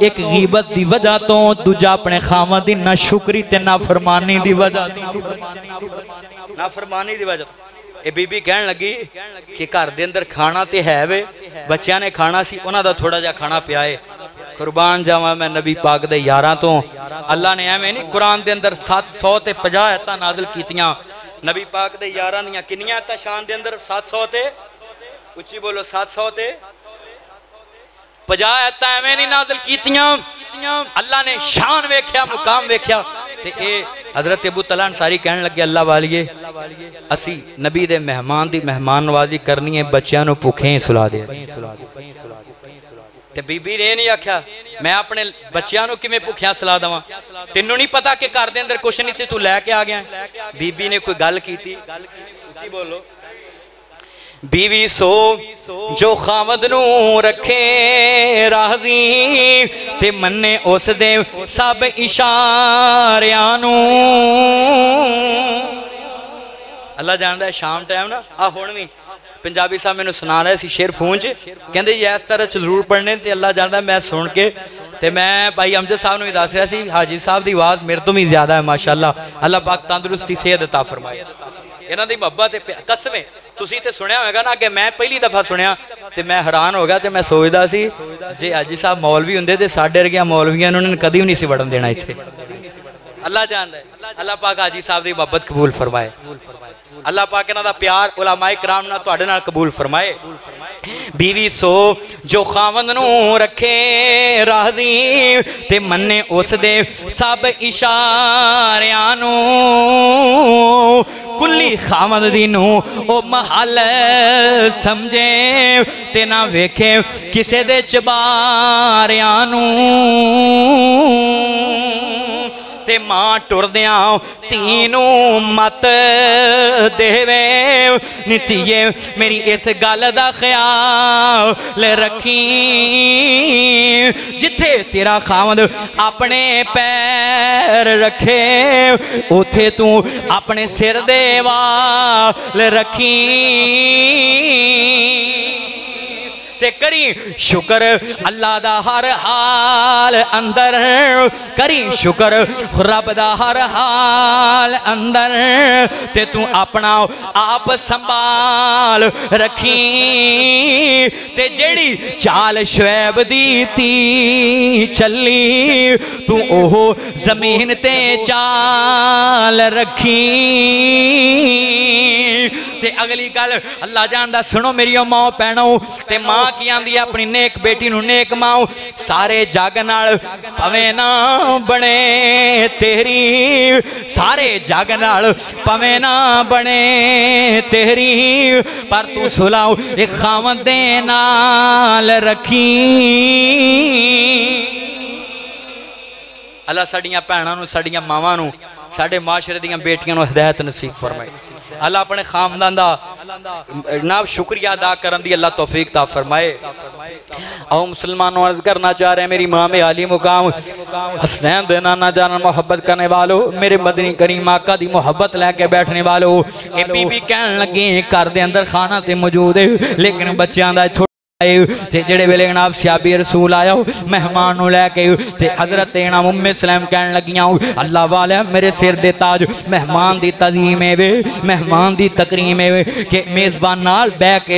Speaker 2: ایک غیبت دی وجہ تو، دوجا اپنے خاوند دی ناشکری تے نافرمانی دی وجہ تو، نافرمانی دی وجہ تو اے بی بی کہن لگی کہ گھر دے اندر کھانا تے ہے وے، بچیاں نے کھانا سی انہاں دا تھوڑا جا کھانا پیا ہے۔ قربان جاواں میں نبی پاک دے یاراں تو، اللہ نے ایویں نہیں قرآن دے اندر 750 آیتاں نازل کیتیاں، نبی پاک دے یاراں دیاں کنیاں آیتاں شان دے اندر 700 تے اچھی بولو 700 تے 50 آیتاں ایویں نہیں نازل کیتیاں، اللہ نے شان ویکھیا مقام ویکھیا تے اے حضرت ابو طلحہ انصاری کہنے لگے اللہ والیے اسی نبی دے مہمان دی مہمان نوازی کرنی ہے، بچیاں نو بھوکھیں سلا دے تے بی بی نے نہیں آکھیا میں اپنے بچیاں نو کیویں بھوکھیاں سلا دواں، تینوں نہیں پتا کہ گھر دے اندر کچھ نہیں تے تو لے کے آ گیا۔ بی بی نے کوئی گل کیتی، اچھی بولو، بیوی سو جو خاوند نو رکھے راضی تے مننے اس دے سب اشاریاں نو۔ اللہ جاندا ہے شام ٹائم نا ہن وی پنجابی صاحب میں نے سنا رہے سی شیر فون چ کہندے یہ اس طرح ضرور پڑھنے تے اللہ جاندا ہے میں سن کے تے میں بھائی امجد صاحب نے بھی دس رہا سی حاجی صاحب دی آواز میرے تو بھی زیادہ ہے ماشاءاللہ، اللہ پاک تندرستی صحت عطا فرمائے۔ انہاں دی محبت قسمیں تسی تے سنیا ہوئے گا نا کہ میں پہلی دفعہ سنیا تے میں حیران ہو گیا تے میں سوچدا سی جے حاجی صاحب مولوی ہوندے تے ساڈے ورگیاں مولویاں انہوں نے کدی بھی نہیں سی وڑن دینا ایتھے۔ اللہ جاندا ہے، اللہ پاک حاجی صاحب دی محبت قبول فرمائے، اللہ پاک انہاں دا پیار علماء کرام نال تواڈے نال قبول فرمائے۔ بیوی سو جو خاوند نو رکھے راضی تے مننے اس دے سب اشاریاں نو، کلی خاوند دی نو او محل سمجھے تے نہ ویکھے کسے دے چباریاں نو، تے ماں ٹر دیاں تینوں مت دے وے نتیے میری اس گل دا خیال رکھی، جتھے تیرا خاوند اپنے پیر رکھے اوتھے تو اپنے سر دے وال رکھی، تے کری شکر اللہ دا ہر حال اندر، کری شکر رب دا ہر حال اندر، تے تو اپنا آپ سنبھال رکھی، تے جیڑی چال شعیب دی تی چلی تو اوہ زمین تے چال رکھی۔ تے اگلی گل اللہ جاندا سنو میری ماں پہنو تے ماں کی آندی اپنی نیک بیٹی نو نیک ماں سارے جگ نال پویں نہ بنے تیری، سارے جگ نال پویں نہ بنے تیری، پر تو صلح ایک خاوند دے نال رکھی۔ اللہ ساڈیاں بھیناں نو ساڈیاں ماواں نو ساڈے معاشرے دیاں بیٹیاں نو ہدایت نصیب فرمائے، اللہ اپنے خاندان دا نام شکریہ ادا کرن دی اللہ توفیق عطا فرمائے۔ او مسلمانوں عرض کرنا چاہ رہے ہیں میری ماں میں عالی مقام حسنین دے نانا جانا محبت کرنے والو، میرے مدنی کریم آقا دی محبت لے کے بیٹھنے والو، اے بی بی کہن لگے کر دے اندر کھانا تے موجود ہے لیکن بچیاں دا تے جڑے ویلے جناب صحابی رسول آیا مہمان نو لے کے تے حضرت انام ام سلیم کہن لگیاں اللہ والے میرے سر دے تاج مہمان دی تعظیم ہے وے، مہمان دی تکریم ہے وے کہ میزبان نال بیٹھ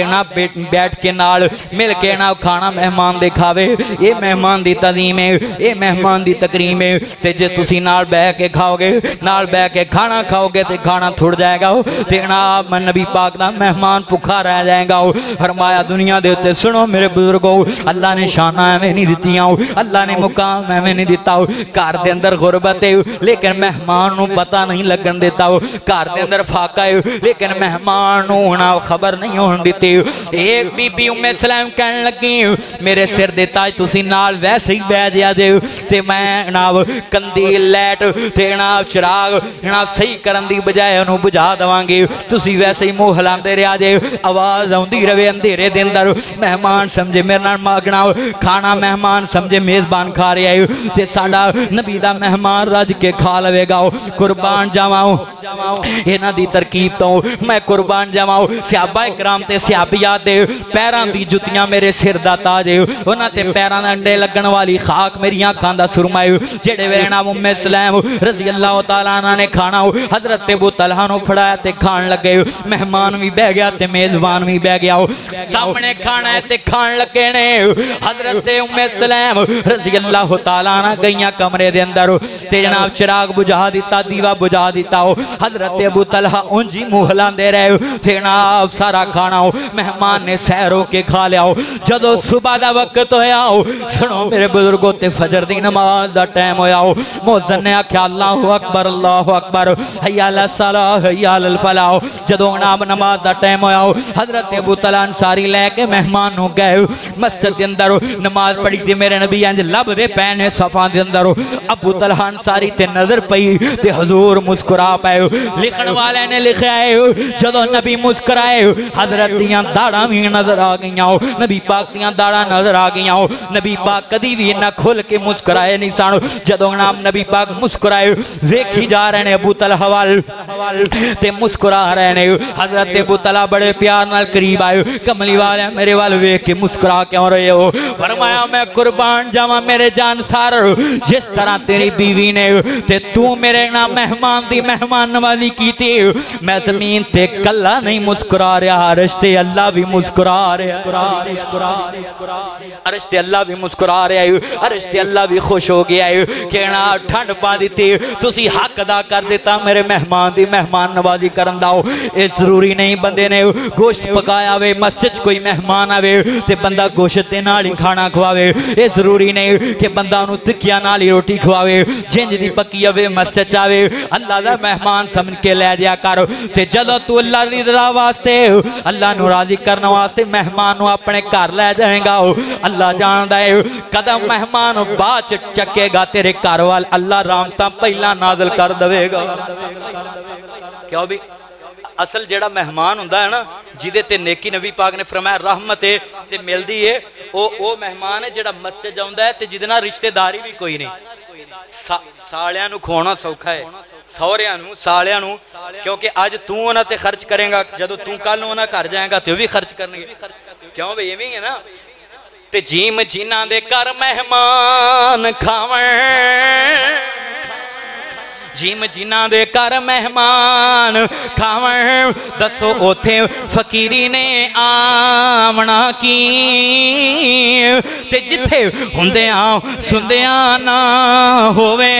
Speaker 2: کے نال مل کے نا کھانا مہمان دے کھاوے، یہ مہمان دی تعظیم ہے، یہ مہمان دی تکریم ہے، تے جے تسی نال بیٹھ کے کھاؤ گے نال بیٹھ کے کھانا کھاؤ گے تے کھانا تھوڑ جائے گا تے جناب نبی پاک دا مہمان بھوکا رہ جائے گا۔ فرمایا دنیا دے تے سنو میرے بزرگوں اللہ نے شانہ میں نہیں دیتیاں، اللہ نے مقام میں نہیں دیتا، کار دے اندر غربت ہے لیکن مہمان نو پتہ نہیں لگن دیتا، کار دے اندر فاقہ ہے لیکن مہمان نو نہ خبر نہیں ہون دیتی۔ ایک بی بی ام سلیم کہنے لگی میرے سر دے تاج تسی نال ویسے ہی بہ جیا جے تے میں جناب کندیل لائٹ تے جناب چراغ جناب صحیح کرن دی بجائے انہوں بجھا دواں گے، تسی ویسے ہی منہ ہلاندے رہیا جے، آواز آندی رہے اندھیرے دے اندر، مہمان سمجھے میرے نال مانگنا کھانا مہمان سمجھے میزبان کھا رہے آئے تے ساڈا نبی دا مہمان رج کے کھا لوے گا قربان جاواں انہاں دی ترکیب تو میں قربان جاواں صحابہ کرام تے صحابیات دے پیراں دی جتیاں میرے سر دا تاج انہاں تے پیراں دے انڈے لگن والی خاک میری آنکھاں دا سرما جڑے ویلے نام ام سلیم رضی اللہ تعالیٰ عنہ نے کھانا حضرت ابو طلحہ نو پھڑایا تے کھان لگے مہمان بھی بہ گیا تے میزبان بھی بہ گیا سامنے کھانا ہے تے کھان لگے نے حضرت ام سلیم رضی اللہ تعالیٰ عنہ گئیاں کمرے دے اندر تے جناب چراغ بجھا دیتا دیوا بجھا دیتا حضرت ابو طلحہ انجی محلان دے رہے تے جناب سارا کھانا مہمان نے سیروں کے کھا لیا جدو صبح دا وقت ہویا سنو میرے بزرگوں تے فجر دی نماز دا ٹائم ہویا موزن نے آکھیا اللہ اکبر حی علی الصلاۃ حی علی الفلاح جدو نماز دا ٹائم ہویا حضرت ابو طلحہ انصاری لے کے مہمان نو گئے مسجد دے اندر نماز پڑھی تھی میرے نبی انج لب دے پینے صفاں دے اندر ابو طلحہ انصاری تے نظر پئی تے حضور مسکرا پئے لکھن والے نے لکھیا ہے جدو نبی مسکرائے حضرت دیاں داڑاں بھی نظر آ گئیاں نبی پاک دیاں داڑاں نظر آ گئیاں نبی پاک کدی بھی نہ کھل کے مسکرائے نہیں سان جدو نام نبی پاک مسکرائے ویکھی جا رہے ہیں ابو طلحہ وال تے مسکرا رہے ہیں حضرت ابو طلحہ بڑے پیار نال قریب آئے کملی والے میرے وال ویکھ کے مسکرا کیوں رہے ہو فرمایا میں قربان جاواں میرے جان سار جس طرح تیری بیوی نے تے تو میرے نام مہمان دی مہمان نوازی کی تھی میں زمین تے کلا نہیں مسکرا رہا عرش تے اللہ بھی مسکرا رہا عرش تے اللہ بھی مسکرا رہا عرش تے اللہ بھی خوش ہو گیا کہنا ٹھنڈ پا دیتی تسی حق ادا کر دیتا میرے مہمان دی مہمان نوازی کرن داؤ اے ضروری نہیں بندے نے گوشت پکایا وے مسجد کوئی مہمان آوے تے بندہ گوشت دے نالی کھانا کھواوے اے ضروری نہیں کہ بندہ انہوں تکیا نالی روٹی کھواوے جنج دی پکی آوے مسجد چاوے اللہ دا مہمان سمجھ کے لے دیا کرو تے جدو تو اللہ دی رضا واسطے اللہ نو راضی کرنا واسطے مہمان نو اپنے گھر لے جائیں گا اللہ جان دائے قدم مہمان باچ چکے گا تیرے کاروال اللہ رامتا پہلا نازل کر دوے گا کیوں بھی اصل جیڑا مہمان ہوندہ ہے نا جیدے تے نیکی نبی پاک نے فرمایا رحمت تے مل دی ہے او مہمان ہے جیڑا مسجد جاؤندہ ہے تے جدنا رشتہ داری بھی کوئی نہیں سالیاں نو کھونا سوکھا ہے سوریاں نو سالیاں نو کیونکہ آج تو انہاں تے خرچ کریں گا جدو تو کل انہاں کر جائیں گا تو بھی خرچ کرنے گے کیوں بھئی یہ بھی ہے نا تے جیم جنہ دے کر مہمان کھاویں جیم جنہ دے کر مہمان کھاویں دسو اوتھے فقیری نے آمنا کی تے جتھے ہوندیاں سندیاں نہ ہووے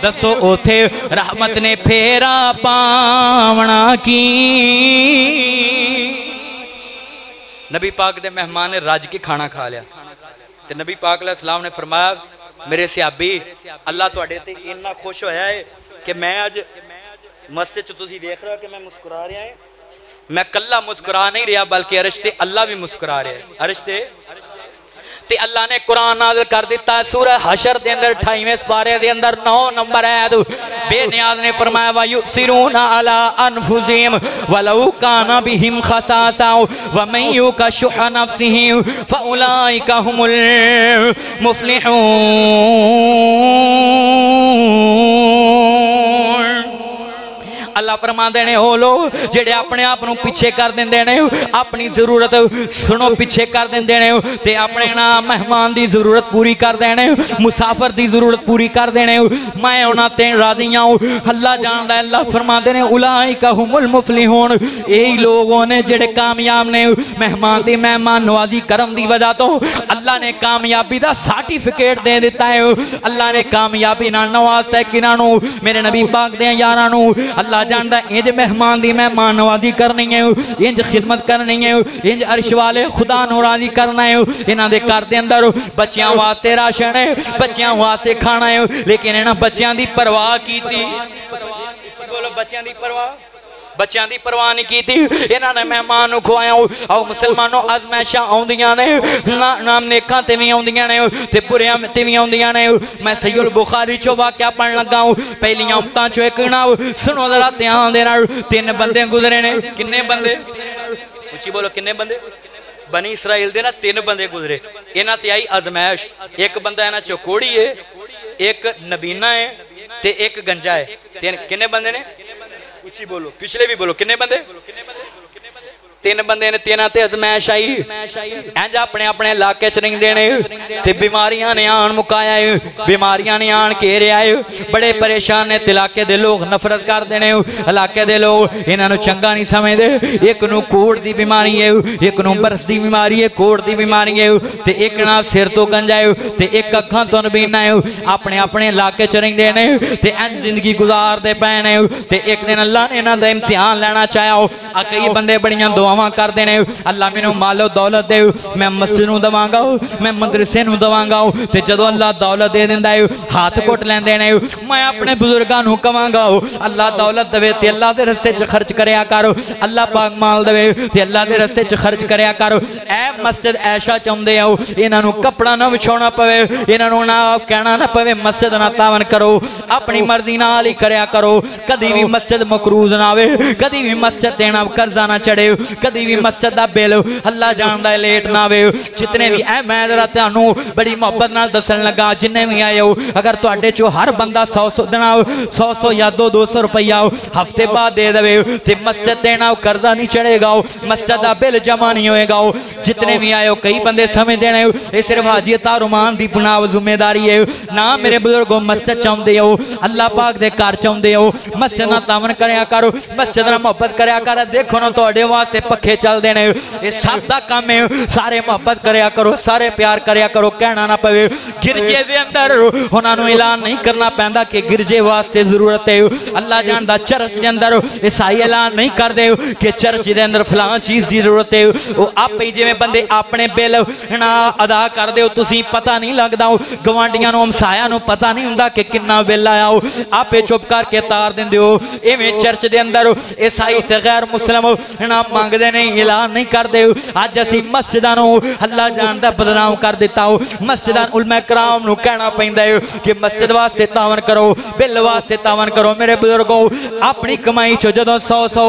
Speaker 2: دسو اوتھے رحمت نے پھیرا پاونا کی نبی پاک دے مہمان نے راج کے کھانا کھا لیا تے نبی پاک علیہ السلام نے فرمایا میرے صحابی اللہ تو اڑے تے اتنا خوش ہویا ہے کہ میں آج مسجد تسی دیکھ رہا کہ میں مسکرا رہا ہے میں کلا مسکرا نہیں رہا بلکہ عرش تے اللہ بھی مسکرا رہا ہے عرش تے اللہ نے قرآن نازل کر دیتا ہے سورہ حشر دے اندر 28ویں سپارے دے اندر 9 نمبر ہے بے نیاز نے فرمایا وَيُؤْثِرُونَ عَلَىٰ أَنفُسِهِمْ وَلَوْ كَانَ بِهِمْ خَصَاصَةٌ وَمَن يُوقَ شُحَّ نَفْسِهِ فَأُولَٰئِكَ هُمُ الْمُفْلِحُونَ اللہ فرما دینے ہو لو جڑے اپنے اپنوں پیچھے کر دیں دینے اپنی ضرورت سنو پیچھے کر دیں دینے تے اپنے مہمان دی ضرورت پوری کر دینے مسافر دی ضرورت پوری کر دینے میں انہاں تے راضیاں اللہ جان دا اللہ فرما دینے اولائکا ہم المفلحون یہی لوگوں نے جڑے کامیاب نے مہمان دی مہمان نوازی کرم دی وجہ تو اللہ نے کامیابی دا سارٹیفکیٹ دے دیتا ہے اللہ نے کامیابی نہ نوازتا ہے کنانو میرے نبی پاک دے یارانو اللہ جاندہ انج مہمان دی مہمان نوازی کرنی ہے انج خدمت کرنی ہے انج عرش والے خدا نو راضی کرنا ہے انہاں دے گھر دے اندر بچیاں واسطے راشن ہے بچیاں واسطے کھانا ہے لیکن انہاں بچیاں دی پرواہ کیتی بولو بچیاں دی پرواہ نہیں کی تھی انہاں نے مہمانوں کھوایا او مسلمانوں آزمائشاں آؤندیاں نے نام نیکاں تے بھی آؤندیاں نے تے بریاں تے بھی آؤندیاں نے میں صحیح البخاری چو واقعہ پڑھ لگا ہوں پہلیاں امتاں چو ایک ناو سنو ذرا تیان دینا 3 بندے گزرے نے کنے بندے اچھی بولو کنے بندے بنی اسرائیل دے نا 3 بندے گزرے انہاں تے آئی ازمائش ایک بندہ انہاں چ کوڑی ہے ایک نبینا ہے تے ایک گنجا ہے کنے بندے نے اچھی بولو پچھلے بھی بولو کنے بندے 3 بندے نے 3 تے ازمائش آئی انج اپنے اپنے علاقے چ نہیں دینے تے بیماریاں نے آن مکایا بیماریاں نے آن گھیرے آئے بڑے پریشان نے علاقے دے لوگ نفرت کر دینے علاقے دے لوگ انہاں نو چنگا نہیں سمجھدے ایک نو کوڑ دی بیماری ہے ایک نو برس دی بیماری ہے کوڑ دی بیماری ہے تے ایک نا سر تو گنجا ہے تے ایک اکھاں تو نبینا ہے اپنے اپنے علاقے چ نہیں دینے تے انج زندگی گزار دے پینے تے ایک دن اللہ نے انہاں دا امتحان لینا چاہیا کئی بندے بڑیاں دعاواں کر دینے اللہ میں مال و دولت دے میں مسجد نو دواں گا میں مدرسے نو دواں گا تے جدو اللہ دولت دے دیندا ہے ہاتھ کوٹ لیندے نے میں اپنے بزرگاں نو کہاں گا اللہ دولت دے تے اللہ دے راستے چ خرچ کریا کرو اللہ پاک مال دے تے اللہ دے راستے چ خرچ کریا کرو اے مسجد ایشا چاہندے ہو انہاں نو کپڑا نہ وچھونا پوے انہاں نو نہ کہنا نہ پوے مسجد نہ تاون کرو اپنی مرضی نال ہی کریا کرو کدی بھی مسجد مقروض نہ ہوے کدی بھی مسجد دینا قرضہ نہ چڑھے کدی بھی مسجد دا بل اللہ جاندا ہے لیٹ نہ ہوے جتنے بھی اے میں ذرا تانوں بڑی محبت نال دسن لگا جننے بھی آئے ہو اگر تواڈے چوں ہر بندہ 100 دینا 100 یا 200 روپیہ ہفتے بعد دے دے تے مسجد دینا قرضہ نہیں چڑھے گا مسجد دا بل جمع نہیں ہوئے گا جتنے بھی آئے ہو کئی بندے سمجھ دینے اے صرف حاجی تارمان دی بناو ذمہ داری ہے نہ میرے بزرگوں مسجد چاہندے ہو اللہ پاک دے گھر چاہندے ہو مسجد نہ تاون کریا کرو مسجد نہ محبت کریا کر دیکھو نا تواڈے واسطے پکھے چل دینے یہ سب دا کام ہے سارے محبت کریا کرو سارے پیار کریا کرو کہنا نہ پوے گرجے دے اندر انہاں نو اعلان نہیں کرنا پیندا کہ گرجے واسطے ضرورت ہے اللہ جاندا چرچ دے اندر عیسائی اعلان نہیں کر دے کہ چرچ دے اندر فلاں چیز دی ضرورت ہے او آپ ہی جویں بندے اپنے بل نہ ادا کر دے تسی پتہ نہیں لگدا گوانڈیاں نو ہمسایاں نو پتہ نہیں ہوندا کہ کنا بل آیا آپ چپ کر کے تار دیندے ہو ایویں چرچ دے اندر عیسائی تے غیر مسلم نہ مانگدے نہیں اعلان نہیں کر دے آج اسی مسجداں نو اللہ جاندا بدنام کر دیتا ہو مسجداں علماء کرام نو کہنا پیندا ہے کہ مسجد واسطے تعاون کرو بل واسطے تعاون کرو میرے بزرگوں اپنی کمائی چو جدوں 100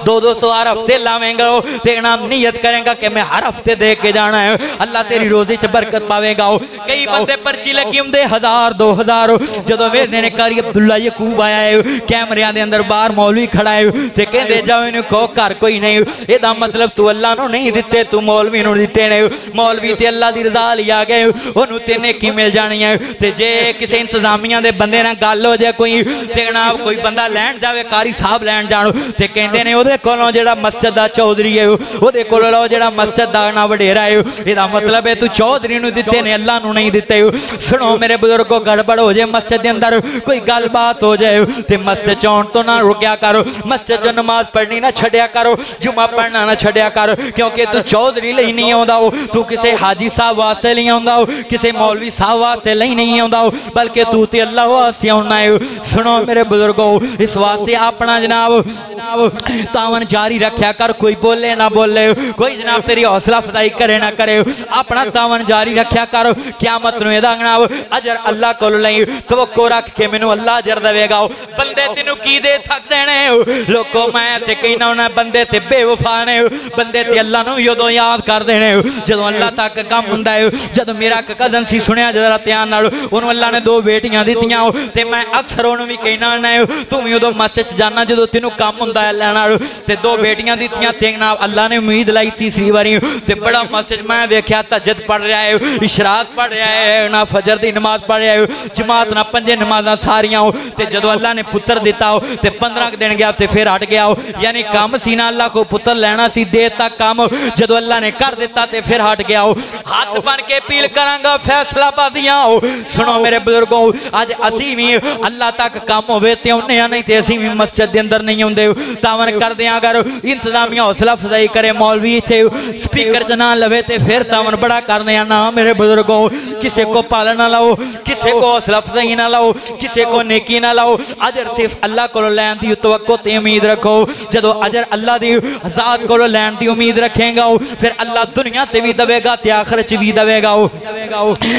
Speaker 2: 200 ہر ہفتے لاویں گا تے انعام نیت کریں گا کہ میں ہر ہفتے دے کے جانا ہے اللہ تیری روزی چ برکت پاوے گا کئی بندے پرچی لگی ہوندے 1000 2000 جدوں ویکھدے نے قاری عبداللہ یعقوب آیا ہے کیمریاں دے اندر باہر مولوی کھڑا ہے تے کہندے جاؤ انہوں کو گھر کوئی نہیں اے دا مطلب تو اللہ نو نہیں دیتے تو مولوی نو دیتے نے مولوی تے اللہ دی رضا لے آ گئے اونوں تے نیکی مل جانی ہے تے جے کسے انتظامیہ دے بندے نال گل ہو جائے کوئی تے جناب کوئی بندہ لین جاوے قاری صاحب لین جانو تے کہندے نے او دے کولوں جڑا مسجد دا چودھری ہے او دے کولوں لو جڑا مسجد دا نا وڈیرا ہے اے دا مطلب ہے تو چودھری نو دیتے نے اللہ نو نہیں دیتے سنو میرے بزرگو گڑبڑ ہو جائے مسجد دے اندر کوئی گل بات ہو جائے تے مسجد چون تو نہ رکیا کرو مسجد جو نماز پڑھنی نہ چھڈیا کرو جمعہ پڑھنا نہ چھڈیا کر کیونکہ تو چودھری لئی نہیں آوندا ہو تو کسے حاجی صاحب واسطے نہیں آوندا ہو کسے مولوی صاحب واسطے لئی نہیں آوندا ہو بلکہ تو تے اللہ واسطے آونا ہے سنو میرے بزرگو اس واسطے اپنا جناب تعاون جاری رکھیا کر کوئی بولے نہ بولے کوئی جناب تیری حوصلہ افزائی کرے نہ کرے اپنا تعاون جاری رکھیا کر قیامت نو ادا جناب اجر اللہ کول لئی توقع رکھ کے مینوں اللہ اجر دے گا بندے تینوں کی دے سکدے نے لوکو میں تے کہنا نہ بندے تے بے وفا نے بندے تے اللہ نو یودوں یاد کر دینے جدوں اللہ تک کام ہوندا ہے جدوں میرا کزن سی سنیا ذرا دھیان نال اونوں اللہ نے 2 بیٹیاں دتیاں تے میں اکثر اونوں وی کہنا نہ تو وی اودوں مسجد جانا جدوں تینوں کام ہوندا ہے اللہ نال تے 2 بیٹیاں دتیاں تے جناب اللہ نے امید لائی تیسری واری تے بڑا مسجد میں ویکھیا تہجد پڑھ رہا ہے اشراق پڑھ رہا ہے نہ فجر دی نماز پڑھ رہا ہے جماعت نہ 5 نمازاں ساریاں تے جدوں اللہ نے پتر دیتا تے 15 دن گیا تے پھر ہٹ گیا یعنی کام سی نہ اللہ کو پتر لینا سی دیتا کام جدو اللہ نے کر دیتا تے پھر ہٹ گیا ہاتھ بن کے اپیل کرانگا فیصلہ بادیاں سنو میرے بزرگوں آج اسی بھی اللہ تک کام ہوئے تے انہیں نہیں تے اسی بھی مسجد دے اندر نہیں ہوندے تاون کر دیں اگر انتظامیہ حوصلہ افزائی کرے مولوی تھے سپیکر جنا لوے تے پھر تاون بڑا کرنے نا میرے بزرگوں کسے کو پالنا لاؤ کسے کو حوصلہ افزائی نہ لاؤ کسے کو نیکی نہ لاؤ اجر صرف اللہ کو لین دی توقع تے امید رکھو جدو اجر اللہ دی نہیں ذات کو لین دی امید رکھیں گا پھر اللہ دنیا تے بھی دوے گا تے آخرت چ بھی دوے گا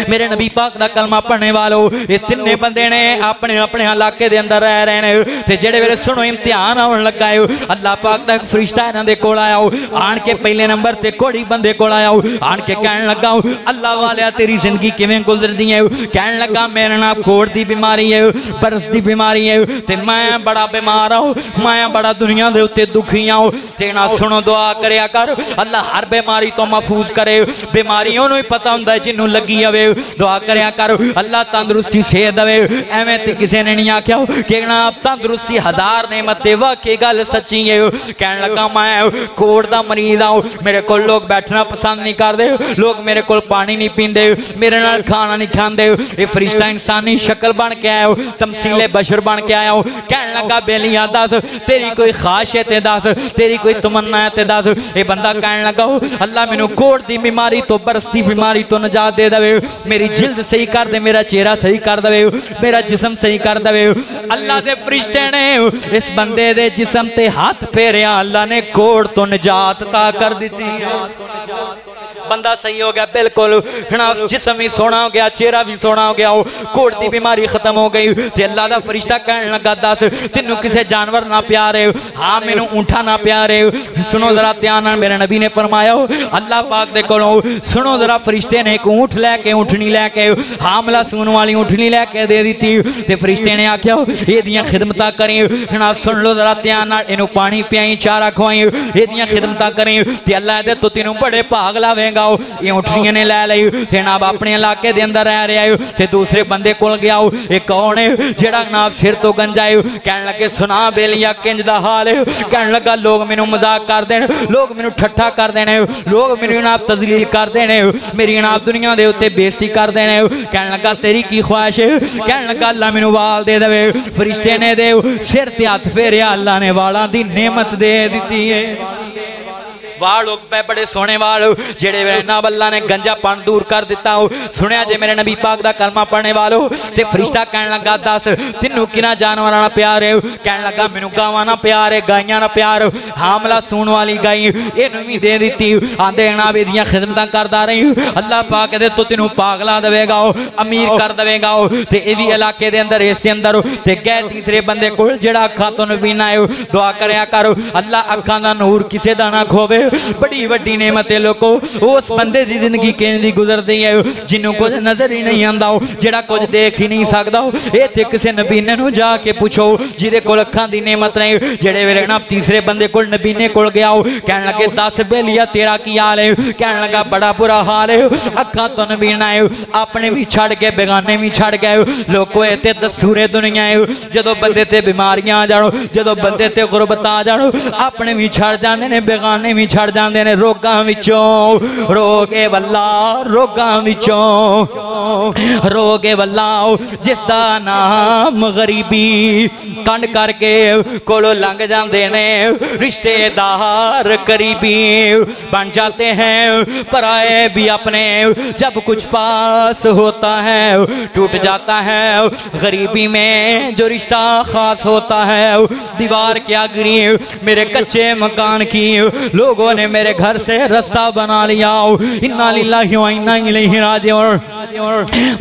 Speaker 2: میرے نبی پاک دا کلمہ پڑھنے والو یہ تینے بندے نے اپنے اپنے علاقے دے اندر رہ رہے ہیں تے جڑے ویلے سنو امتحان آن لگا ہے اللہ پاک دا ایک فرشتہ انہاں دے کول آیا آن کے پہلے نمبر تے کوڑی بندے کول آیا آن کے کہنے لگا اللہ والیا تیری زندگی کیویں گزر دی ہے کہنے لگا میرے نام کوڑ دی بیماری ہے برس دی بیماری ہے تے میں بڑا بیمار ہوں میں بڑا دنیا دے اتے دکھی ہوں تے نہ سنو دعا کریا کر اللہ ہر بیماری تو محفوظ کرے بیماریوں نو ہی پتہ ہوندا ہے جنوں لگی ہوے دعا کریا کر اللہ تندرستی صحت دے ایویں تے کسے نے نہیں آکھیا کہ جناب تندرستی ہزار نعمت تے واقعی گل سچی ہے کہنے لگا میں کوڑ دا مریض ہوں میرے کول لوگ بیٹھنا پسند نہیں کردے لوگ میرے کول پانی نہیں پیندے میرے نال کھانا نہیں کھاندے اے فرشتہ انسانی شکل بن کے آیا تمثیل بشر بن کے آیا کہنے لگا بیلیاں دس تیری کوئی خواہش ہے تے دس تیری کوئی تمنا ہے تے دس اے بندہ کہنے لگا اللہ مینوں کوڑ دی بیماری تو برس دی بیماری تو نجات دے دے میری جلد صحیح کر دے میرا چہرہ صحیح کر دے میرا جسم صحیح کر دے اللہ دے فرشتے نے اس بندے دے جسم تے ہاتھ پھیریا اللہ نے کوڑ تو نجات تا کر دیتی بندہ صحیح ہو گیا بالکل جسم بھی سونا ہو گیا چہرہ بھی سونا ہو گیا کوڑ دی بیماری ختم ہو گئی تے اللہ دا فرشتہ کہنے لگا دس تینوں کسے جانور نہ پیارے ہاں مینوں اونٹا نہ پیارے سنو ذرا دھیان نال میرے نبی نے فرمایا اللہ پاک دے کولوں سنو ذرا فرشتے نے ایک اونٹ لے کے اونٹنی لے کے حاملہ سون والی اونٹنی لے کے دے دیتی تے فرشتے نے آکھیا اے دیاں خدمتاں کریں جناب سن لو ذرا دھیان نال اینو پانی پیائیں چارہ کھوائیں اے دیاں خدمتاں کریں تے اللہ دے تو تینوں بڑے بھاگ لاویں گا یہ اونٹنیاں نے لے لئی تے جناب اپنے علاقے دے اندر رہ رہا ہے تے دوسرے بندے کول گیا اے کون ہے جڑا جناب سر تو گنجا ہے کہنے لگے سنا بیلیا کنج دا حال ہے کہنے لگا لوگ مینوں مذاق کر دین لوگ مینوں ٹھٹھا کر دین لوگ میری جناب تذلیل کر دین میری جناب دنیا دے اوتے بےزتی کر دین کہنے لگا تیری کی خواہش ہے کہنے لگا اللہ مینوں وال دے دے فرشتے نے دے سر تے ہاتھ پھیریا اللہ نے والاں دی نعمت دے دتی ہے وال پہ بڑے سونے وال جڑے جناب اللہ نے گنجا پان دور کر دیتا ہو سنیا جے میرے نبی پاک دا کلمہ پڑھنے والو تے فرشتہ کہنے لگا دس تینوں کنا جانوراں نہ پیار ہے کہنے لگا مینوں گاواں نہ پیار ہے گائیاں نہ پیار حاملہ سون والی گائی اینوں وی دے دتی آندے جناب ایدیاں خدمتاں کردا رہی اللہ پاک دے تو تینوں پاگلا دے گا امیر کر دے گا تے ای وی علاقے دے اندر اس دے اندر تے گئے تیسرے بندے کول جڑا اکھاں تو نبینا ہے دعا کریا کر اللہ اکھاں دا نور کسے دا نہ کھوے بڑی وڈی نعمت لوکو اس بندے دی زندگی کیندی گزر دی ہے جنوں کچھ نظر ہی نہیں آندا جڑا کچھ دیکھ ہی نہیں سکدا اے تے کسے نبی نے نو جا کے پوچھو جدے کول اکھاں دی نعمت نہیں جڑے ویلے نا تیسرے بندے کول نبی نے کول گیا کہنے لگے دس بیلیا تیرا کی حال ہے کہنے لگا بڑا برا حال ہے اکھاں تو نبی نہ ہے اپنے بھی چھڑ کے بیگانے بھی چھڑ گئے لوکو اے تے دستور دنیا ہے جدوں بندے تے بیماریاں آ جان جدوں بندے تے غربت آ جان اپنے بھی چھڑ جاندے نے بیگانے بھی چھڑ جاندے نے روگاں وچوں روگے واللہ روگاں وچوں روگے واللہ جس دا نام غریبی کنڈ کر کے کولو لنگ جاندے نے رشتے دار قریبی بن جاتے ہیں پرائے بھی اپنے جب کچھ پاس ہوتا ہے ٹوٹ جاتا ہے غریبی میں جو رشتہ خاص ہوتا ہے دیوار کیا گری میرے کچے مکان کی لوگوں نے میرے گھر سے رستہ بنا لیا انا للہ و انا الیہ راجعون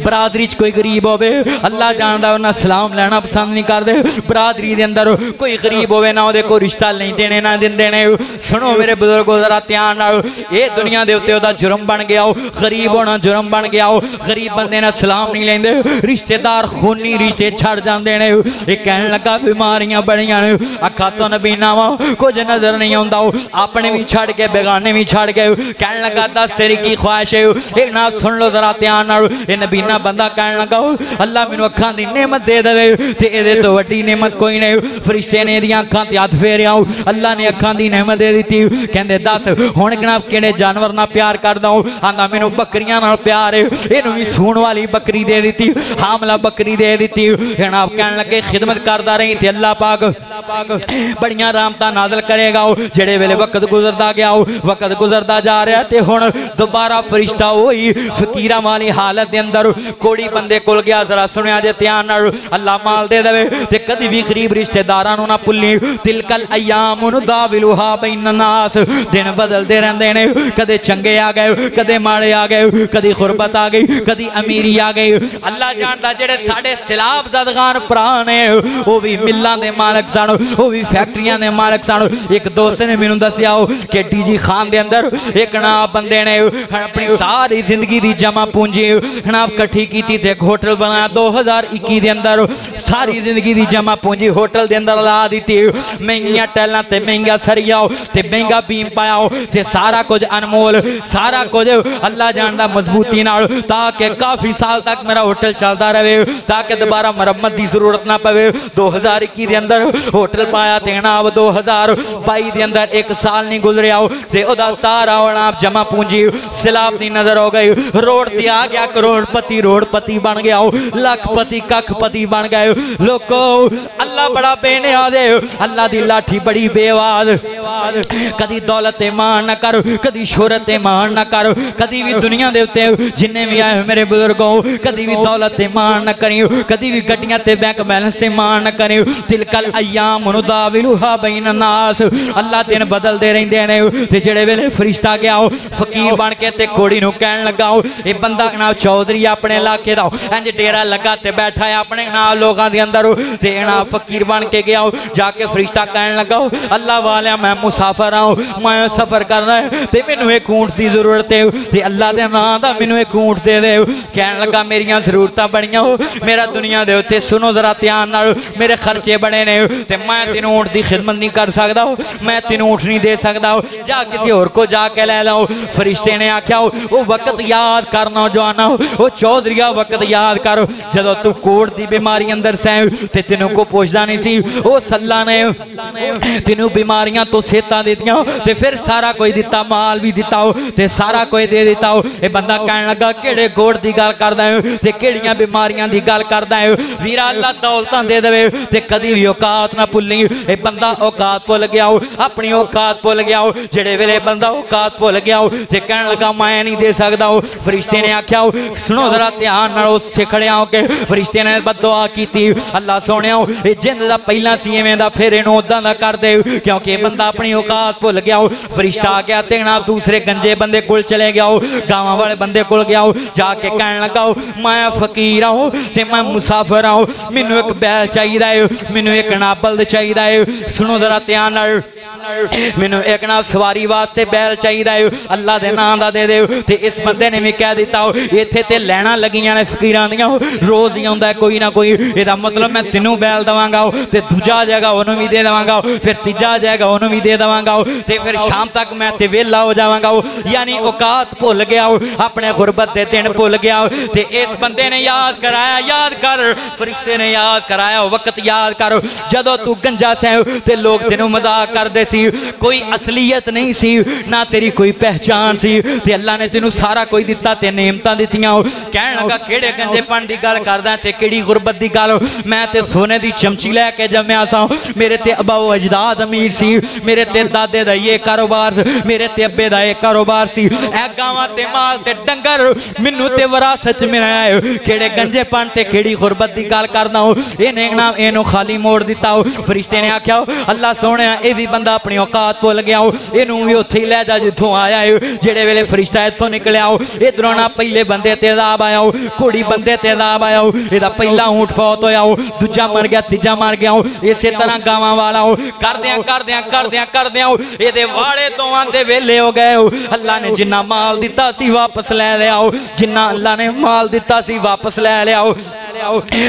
Speaker 2: برادری چ کوئی غریب ہوئے اللہ جاندا انہاں سلام لینا پسند نہیں کردے برادری دے اندر کوئی غریب ہوئے نہ دے کوئی رشتہ نہیں دینے نہ دیندے نے سنو میرے بزرگو ذرا دھیان نال اے دنیا دے اوتے دا جرم بن گیا غریب ہونا جرم بن گیا غریب بندے نال سلام نہیں لیندے رشتہ دار خونی رشتے چھڑ جاندے نے اے کہن لگا بیماریاں بڑیاں نے اکھاں تو نبی ناواں کچھ نظر نہیں آندا اپنے بھی چھڑ کے بیگانے بھی چھڑ گئے کہن لگا دس تیری کی خواہش ہے ایک نام سن لو ذرا دھیان نال اے نبینا بندہ کہن لگا اللہ مینوں اکھاں دی نعمت دے دے تے اے دے تو وڈی نعمت کوئی نہیں فرشتے نے دیاں اکھاں تے ہاتھ پھیریا اللہ نے اکھاں دی نعمت دے دتی کہندے دس ہن جناب کیڑے جانور نال پیار کردا آندا مینوں بکریاں نال پیار ہے اینوں وی سون والی بکری دے دتی حاملہ بکری دے دتی جناب کہن لگے خدمت کردا رہی تے اللہ پاک بڑیاں رحمتاں نازل کرے گا جڑے ویلے وقت گزردا گیا وقت گزردا جا رہا تے ہن دوبارہ فرشتہ وہی فقیراں والی حالت حالت دے اندر کوڑی بندے کول گیا ذرا سنیا جے دھیان نال اللہ مال دے دے تے کدی بھی غریب رشتہ داراں نوں نہ بھلی تلکل ایام نداولھا بین الناس دن بدل دے رہندے نے کدے چنگے آ گئے کدے ماڑے آ گئے کدی غربت آ گئی کدی امیری آ گئی اللہ جاندا جڑے ساڈے سیلاب زدگان بھرا نے او بھی ملاں دے مالک سن او بھی فیکٹریاں دے مالک سن ایک دوست نے مینوں دسیا کہ ڈی جی خان دے اندر ایک نا بندے نے اپنی ساری زندگی دی جمع پونجی جناب کٹھی کیتی تے ایک ہوٹل بنایا 2021 دے اندر ساری زندگی دی جمع پونجی ہوٹل دے اندر لا دیتی مہنگیاں ٹیلاں تے مہنگا سریا تے مہنگا بیم پایا تے سارا کچھ انمول سارا کچھ اللہ جاندا مضبوطی نال تاکہ کافی سال تک میرا ہوٹل چلدا رہے تاکہ دوبارہ مرمت دی ضرورت نہ پوے 2021 دے اندر ہوٹل پایا تے جناب 2022 دے اندر ایک سال نہیں گزریا تے او دا سارا جناب جمع پونجی سیلاب دی نظر ہو گئی روڈ تے آ گیا کروڑ پتی بن گیا لاکھ پتی ککھ پتی بن گئے لوگو اللہ بڑا بے نیاز ہے اللہ دی لاٹھی بڑی بے واز کدی دولت مان نہ کر کدی شہرت مان نہ کر کدی بھی دنیا دے اوتے جننے بھی آئے میرے بزرگوں کدی بھی دولت مان نہ کری کدی بھی گڈیاں تے بینک بیلنس سے مان نہ کری تلکل ایام نداولھا بین الناس اللہ دن بدل دے رہندے نے تے جڑے ویلے فرشتہ گیا فقیر بن کے تے کوڑی نو کہن لگا اے بندہ نا چودھری اپنے علاقے دا انج ڈیرا لگا تے بیٹھا ہے اپنے نا لوگاں دے اندر تے نا فقیر بن کے گیا جا کے فرشتہ کہن لگا اللہ والیا میں مسافر ہوں میں سفر کرنا ہے تے مینوں ایک اونٹ دی ضرورت ہے تے اللہ دے نام دا مینوں ایک اونٹ دے دے کہن لگا میریاں ضرورتاں بڑیاں میرا دنیا دے تے سنو ذرا دھیان نال میرے خرچے بڑے نے تے میں تینوں اونٹ دی خدمت نہیں کر سکدا میں تینوں اونٹ نہیں دے سکدا جا کسی اور کو جا کے لے لاؤ فرشتے نے آکھیا او وقت یاد کر نوجوانا او چودھریا وقت یاد کر جدوں تو کوڑ دی بیماری اندر سے تے تینوں کو پوچھدا نہیں سی او اللہ نے تینوں بیماریاں تو صحتاں دتیاں تے پھر سارا کوئی دتا مال بھی دتا تے سارا کوئی دے دیتا اے بندہ کہن لگا کیڑے گوڑ دی گل کردا ہے تے کیڑیاں بیماریاں دی گل کردا ہے ویرا اللہ دولتاں دے دے تے کدی بھی اوقات نہ بھلی اے بندہ اوقات بھول گیا اپنی اوقات بھول گیا جڑے ویلے بندہ اوقات بھول گیا تے کہن لگا میں نہیں دے سکدا فرشتے نے آکھیا سنو ذرا دھیان نال اس تے کھڑے ہو کے فرشتے نے بد دعا کیتی اللہ سونیا اے جن دا پہلا سی ایویں دا پھر اینو اوداں دا کر دے کیونکہ بندہ اپنی اوقات بھول گیا فرشتہ آ گیا تے نا دوسرے گنجے بندے کول چلے گیا گاواں والے بندے کول گیا جا کے کہن لگا میں فقیر ہوں تے میں مسافر ہوں مینوں ایک بیل چاہیدا ہے مینوں ایک نابلد چاہیدا ہے سنو ذرا دھیان نال مینوں ایک نا سواری واسطے بیل چاہیدا ہے اللہ دے نام دا دے دے تے اس بندے نے بھی کہہ دیتا ایتھے تے لینا لگیاں نے فقیراں دیاں روز ہی آندا ہے کوئی نہ کوئی اے دا مطلب میں تینوں بیل دواں گا تے دوجا جائے گا اونوں بھی دے دواں گا پھر تیجا جائے گا اونوں بھی دے دواں گا تے پھر شام تک میں تے ویلا ہو جاواں گا یعنی اوقات بھول گیا اپنے غربت دے دن بھول گیا تے اس بندے نے یاد کرایا یاد کر فرشتے نے یاد کرایا وقت یاد کر جدوں تو گنجا سے تے لوگ تینوں مذاق کردے سی کوئی اصلیت نہیں سی نہ تیری کوئی پہچان سی تے اللہ نے تینوں سارا کوئی دتا تے نعمتاں دتیاں کہن لگا کیڑے گنجے پن دی گل کردا تے کیڑی غربت دی گل میں تے سونے دی چمچی لے کے جمیا سا میرے تے ابا و اجداد امیر سی میرے تے دادے دا یہ کاروبار میرے تے ابے دا یہ کاروبار سی اے گاواں تے مال تے ڈنگر مینوں تے وراثت میں آیا کیڑے گنجے پن تے کیڑی غربت دی گل کردا اینے نام اینو خالی موڑ دتا فرشتے نے آکھیا اللہ سونیا اے وی بندہ اپنی اوقات بھول گیا اینوں وی اوتھے لے جا جتھوں آیا جڑے ویلے فرشتہ ایتھوں نکلیا ادھروں نہ پہلے بندے تے عذاب آیا کوڑی بندے تے عذاب آیا ایدا پہلا اونٹ فوت ہویا دوجا مر گیا تیجا مر گیا اسی طرح گاواں والا کردیاں اے دے واڑے دوواں تے ویلے ہو گئے اللہ نے جنہ مال دتا سی واپس لے لیا جنہ اللہ نے مال دتا سی واپس لے لیا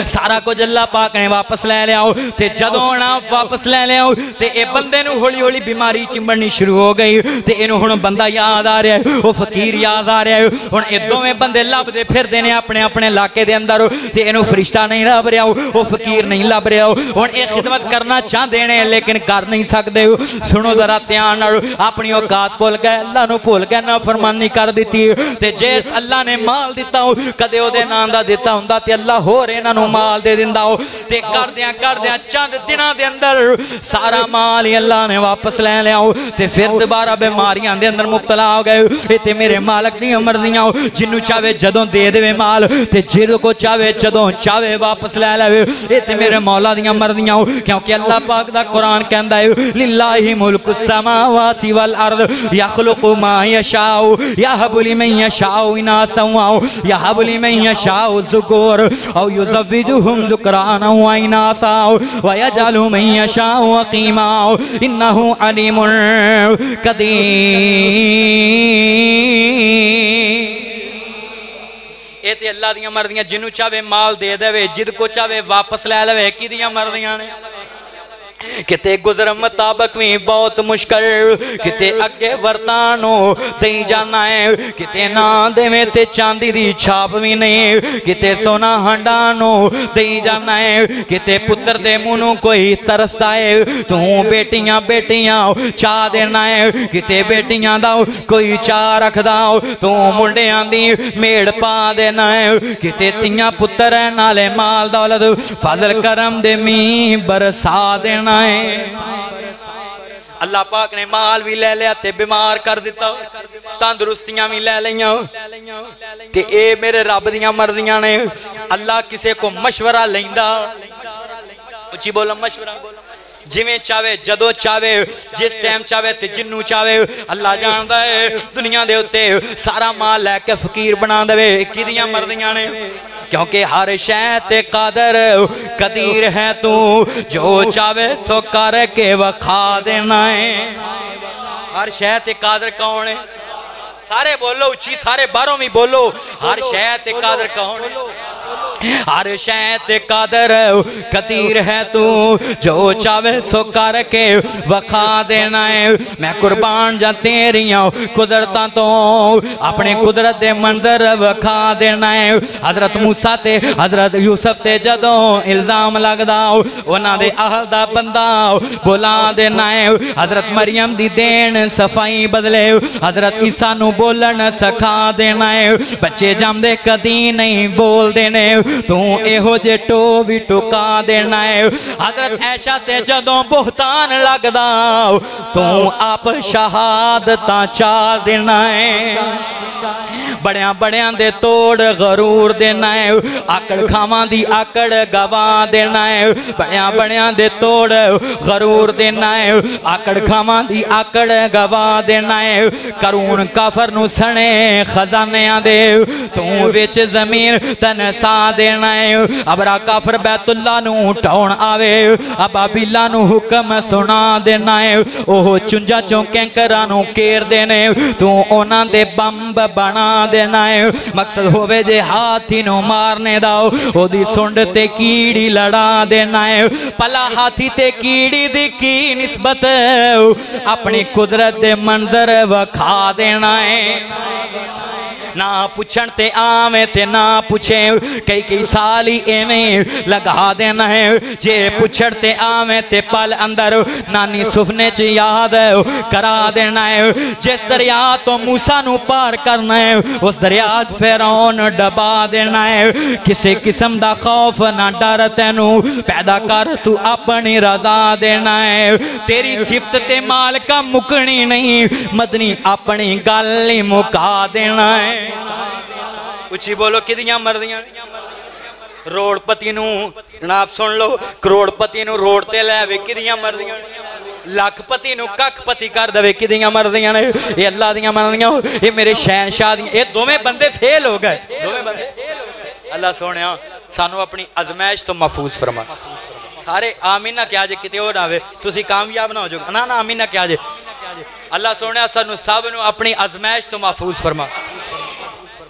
Speaker 2: سارا کچھ اللہ پاک نے واپس لے لیا تے جدوں نا واپس لے لیا تے اے بندے نو ہولی ہولی بیماری چمبڑنی شروع ہو گئی تے اینو ہن بندہ یاد آ رہا ہے او فقیر یاد آ رہا ہے ہن اے دوویں بندے لب دے پھردے نے اپنے اپنے علاقے دے اندر تے اینو فرشتہ نہیں لب رہا او فقیر نہیں لب رہا ہن اے خدمت کرنا چاہندے نے لیکن کر نہیں سکدے سنو ذرا دھیان نال اپنی اوقات بھول گئے اللہ نو بھول گئے نافرمانی کر دتی تے جس اللہ نے مال دتا کدے او دے نام دا دتا ہوندا تے اللہ ہور انہاں نو مال دے دیندا تے کردیاں چند دناں دے اندر سارا مال ہی اللہ نے واپس لے لیاؤ تے پھر دوبارہ بیماریاں دے اندر مبتلا ہو گئے اے تے میرے مالک دی مرضیاں جنوں چاہے جدوں دے دے مال تے جدوں کو چاہے جدوں چاہے واپس لے لے اے تے میرے مولا دی مرضیاں کیونکہ اللہ پاک دا قرآن کہندا ہے للہ ملک السماوات والارض یخلق ما یشاء یہب لمن یشاء اناسا یہب لمن یشاء ذکور او یزوجہم ذکرانا واناسا ویجعل من یشاء عقیما انہ علیم قدیر اے تے اللہ دیاں مردیاں جنوں چاہے مال دے دے جد کو چاہے واپس لے لے کی دیاں مردیاں نے کتے گزر مطابق بھی بہت مشکل کتے اگے ورتانو دیں جانا ہے کتے نا دے میں تے چاندی دی چھاپ بھی نہیں کتے سونا ہنڈانو دیں جانا ہے کتے پتر دے منوں کوئی ترستا ہے تو بیٹیاں بیٹیاں چاہ دینا ہے کتے بیٹیاں داؤ کوئی چاہ رکھ داؤ تو منڈیاں دی میڑ پا دینا ہے کتے تیاں پتر ہے نالے مال دولت فضل کرم دے می برسا دینا اللہ پاک نے مال بھی لے لیا تے بیمار کر دیتا تندرستیاں بھی لے لیاں تے اے میرے رب دیاں مرضیاں نے اللہ کسے کو مشورہ لیندا اچھی بولا مشورہ جویں چاہے جدوں چاہے جس ٹائم چاہے تے جنوں چاہے اللہ جاندا ہے دنیا دے اوتے سارا مال لے کے فقیر بنا دے کدیاں مرضیاں نے کیونکہ ہر شے تے قادر قدیر ہے تو جو چاہے سو کر کے وکھا دینا ہے ہر شے تے قادر کون ہے سارے بولو اچھی سارے باروں میں بولو ہر شے تے قادر کون ہر شے تے قادر قدیر ہے تو جو چاہے سو کر کے وکھا دینا ہے میں قربان جا تیریاں قدرتاں تو اپنے قدرت دے منظر وکھا دینا ہے حضرت موسیٰ تے حضرت یوسف تے جدوں الزام لگ داؤ انہاں دے اہل دا بندہ بولا دینا ہے حضرت مریم دی دین صفائی بدلے حضرت عیسیٰ نو بولن سکھا دینا ہے بچے جام دے کدی نہیں بول دینے تو اے ہو جے ٹو بھی ٹکا دینا ہے حضرت عائشہ تے جدوں بہتان لگ داؤ تو آپ شہادتاں چال دینا ہے بڑیاں بڑیاں دے توڑ غرور دینا ہے آکڑ کھاواں دی آکڑ گواہ دینا ہے بڑیاں بڑیاں دے توڑ غرور دینا ہے آکڑ کھاواں دی آکڑ گواہ دینا ہے کرون کافر نو سنے خزانیاں دے تو وچ زمین تنسا دینا ہے ابرا کافر بیت اللہ نو ٹاؤن آوے ابابیلا نو حکم سنا دینا ہے اوہ چنجا چونکیں کرانو کیر دینے تو اونا دے بمب بنا دینا ہے مقصد ہوئے جے ہاتھی نو مارنے داؤ او دی سنڈ تے کیڑی لڑا دینا ہے پلا ہاتھی تے کیڑی دی کی نسبت اپنی قدرت دے منظر وکھا دینا ہے نہ پوچھن تے آویں تے نہ پوچھیں کئی سالی ایویں لگا دینا ہے جے پوچھن تے آویں تے پل اندر نانی سفنے چ یاد کرا دینا ہے جس دریا تو موسیٰ نو پار کرنا ہے اس دریا فرعون ڈبا دینا ہے کسی قسم دا خوف نہ ڈر تینو پیدا کر تو اپنی رضا دینا ہے تیری صفت تے مال کا مکنی نہیں مدنی اپنی گالی مکا دینا ہے اچھی بولو کدیاں مردیاں روڑ پتی نو جناب سن لو کروڑ پتی نو روڑ تے لے وے کدیاں مردیاں لاکھ پتی نو کک پتی کر دے کدیاں مردیاں نے یہ اللہ دیاں مردیاں یہ میرے شہنشاہ دیاں یہ دو میں بندے فیل ہو گئے اللہ سونیا سانو اپنی ازمائش تو محفوظ فرما سارے آمین نہ کیا جے کتے ہو نہ ہوئے تسی کامیاب نہ ہو جو نا آمین نہ کیا جے اللہ سونیا سانو سب نو اپنی ازمائش تو محفوظ فرما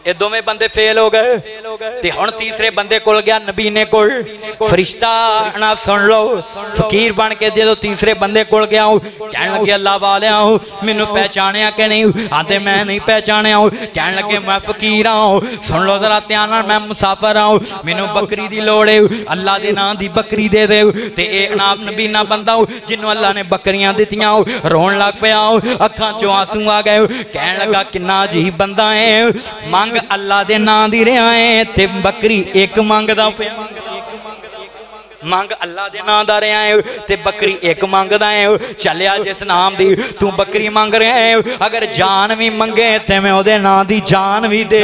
Speaker 2: یہ دو میں بندے فیل ہو گئے تے ہن تیسرے بندے کول گیا نبی نے کول فرشتہ جناب سن لو فقیر بن کے جدوں تیسرے بندے کول گیا کہنے لگے اللہ والیاں مینوں پہچانیا کہ نہیں آندے میں نہیں پہچانیا کہنے لگے میں فقیر ہوں سن لو ذرا دھیان نال میں مسافر ہوں مینوں بکری دی لوڑ ہے اللہ دے نام دی بکری دے دے تے اے جناب نبی نہ بندہ جنوں اللہ نے بکریاں دتیاں رون لگ پیا اکھاں چوں آنسو آ گئے کہنے لگا کنا عجیب بندہ ہے مانگ اللہ دے نام دی رہا ہے تے بکری ایک مانگ دا پیا ਮੰਗ ਅੱਲਾ ਦੇ ਨਾਂ ਦਾ ਰਿਹਾ ਹੈ ਤੇ ਬੱਕਰੀ ਇੱਕ ਮੰਗਦਾ ਹੈ ਚੱਲਿਆ ਜਿਸ ਨਾਮ ਦੀ ਤੂੰ ਬੱਕਰੀ ਮੰਗ ਰਿਹਾ ਹੈ ਅਗਰ ਜਾਨ ਵੀ ਮੰਗੇ ਤੇ ਮੈਂ ਉਹਦੇ ਨਾਂ ਦੀ ਜਾਨ ਵੀ ਦੇ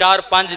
Speaker 2: 4-5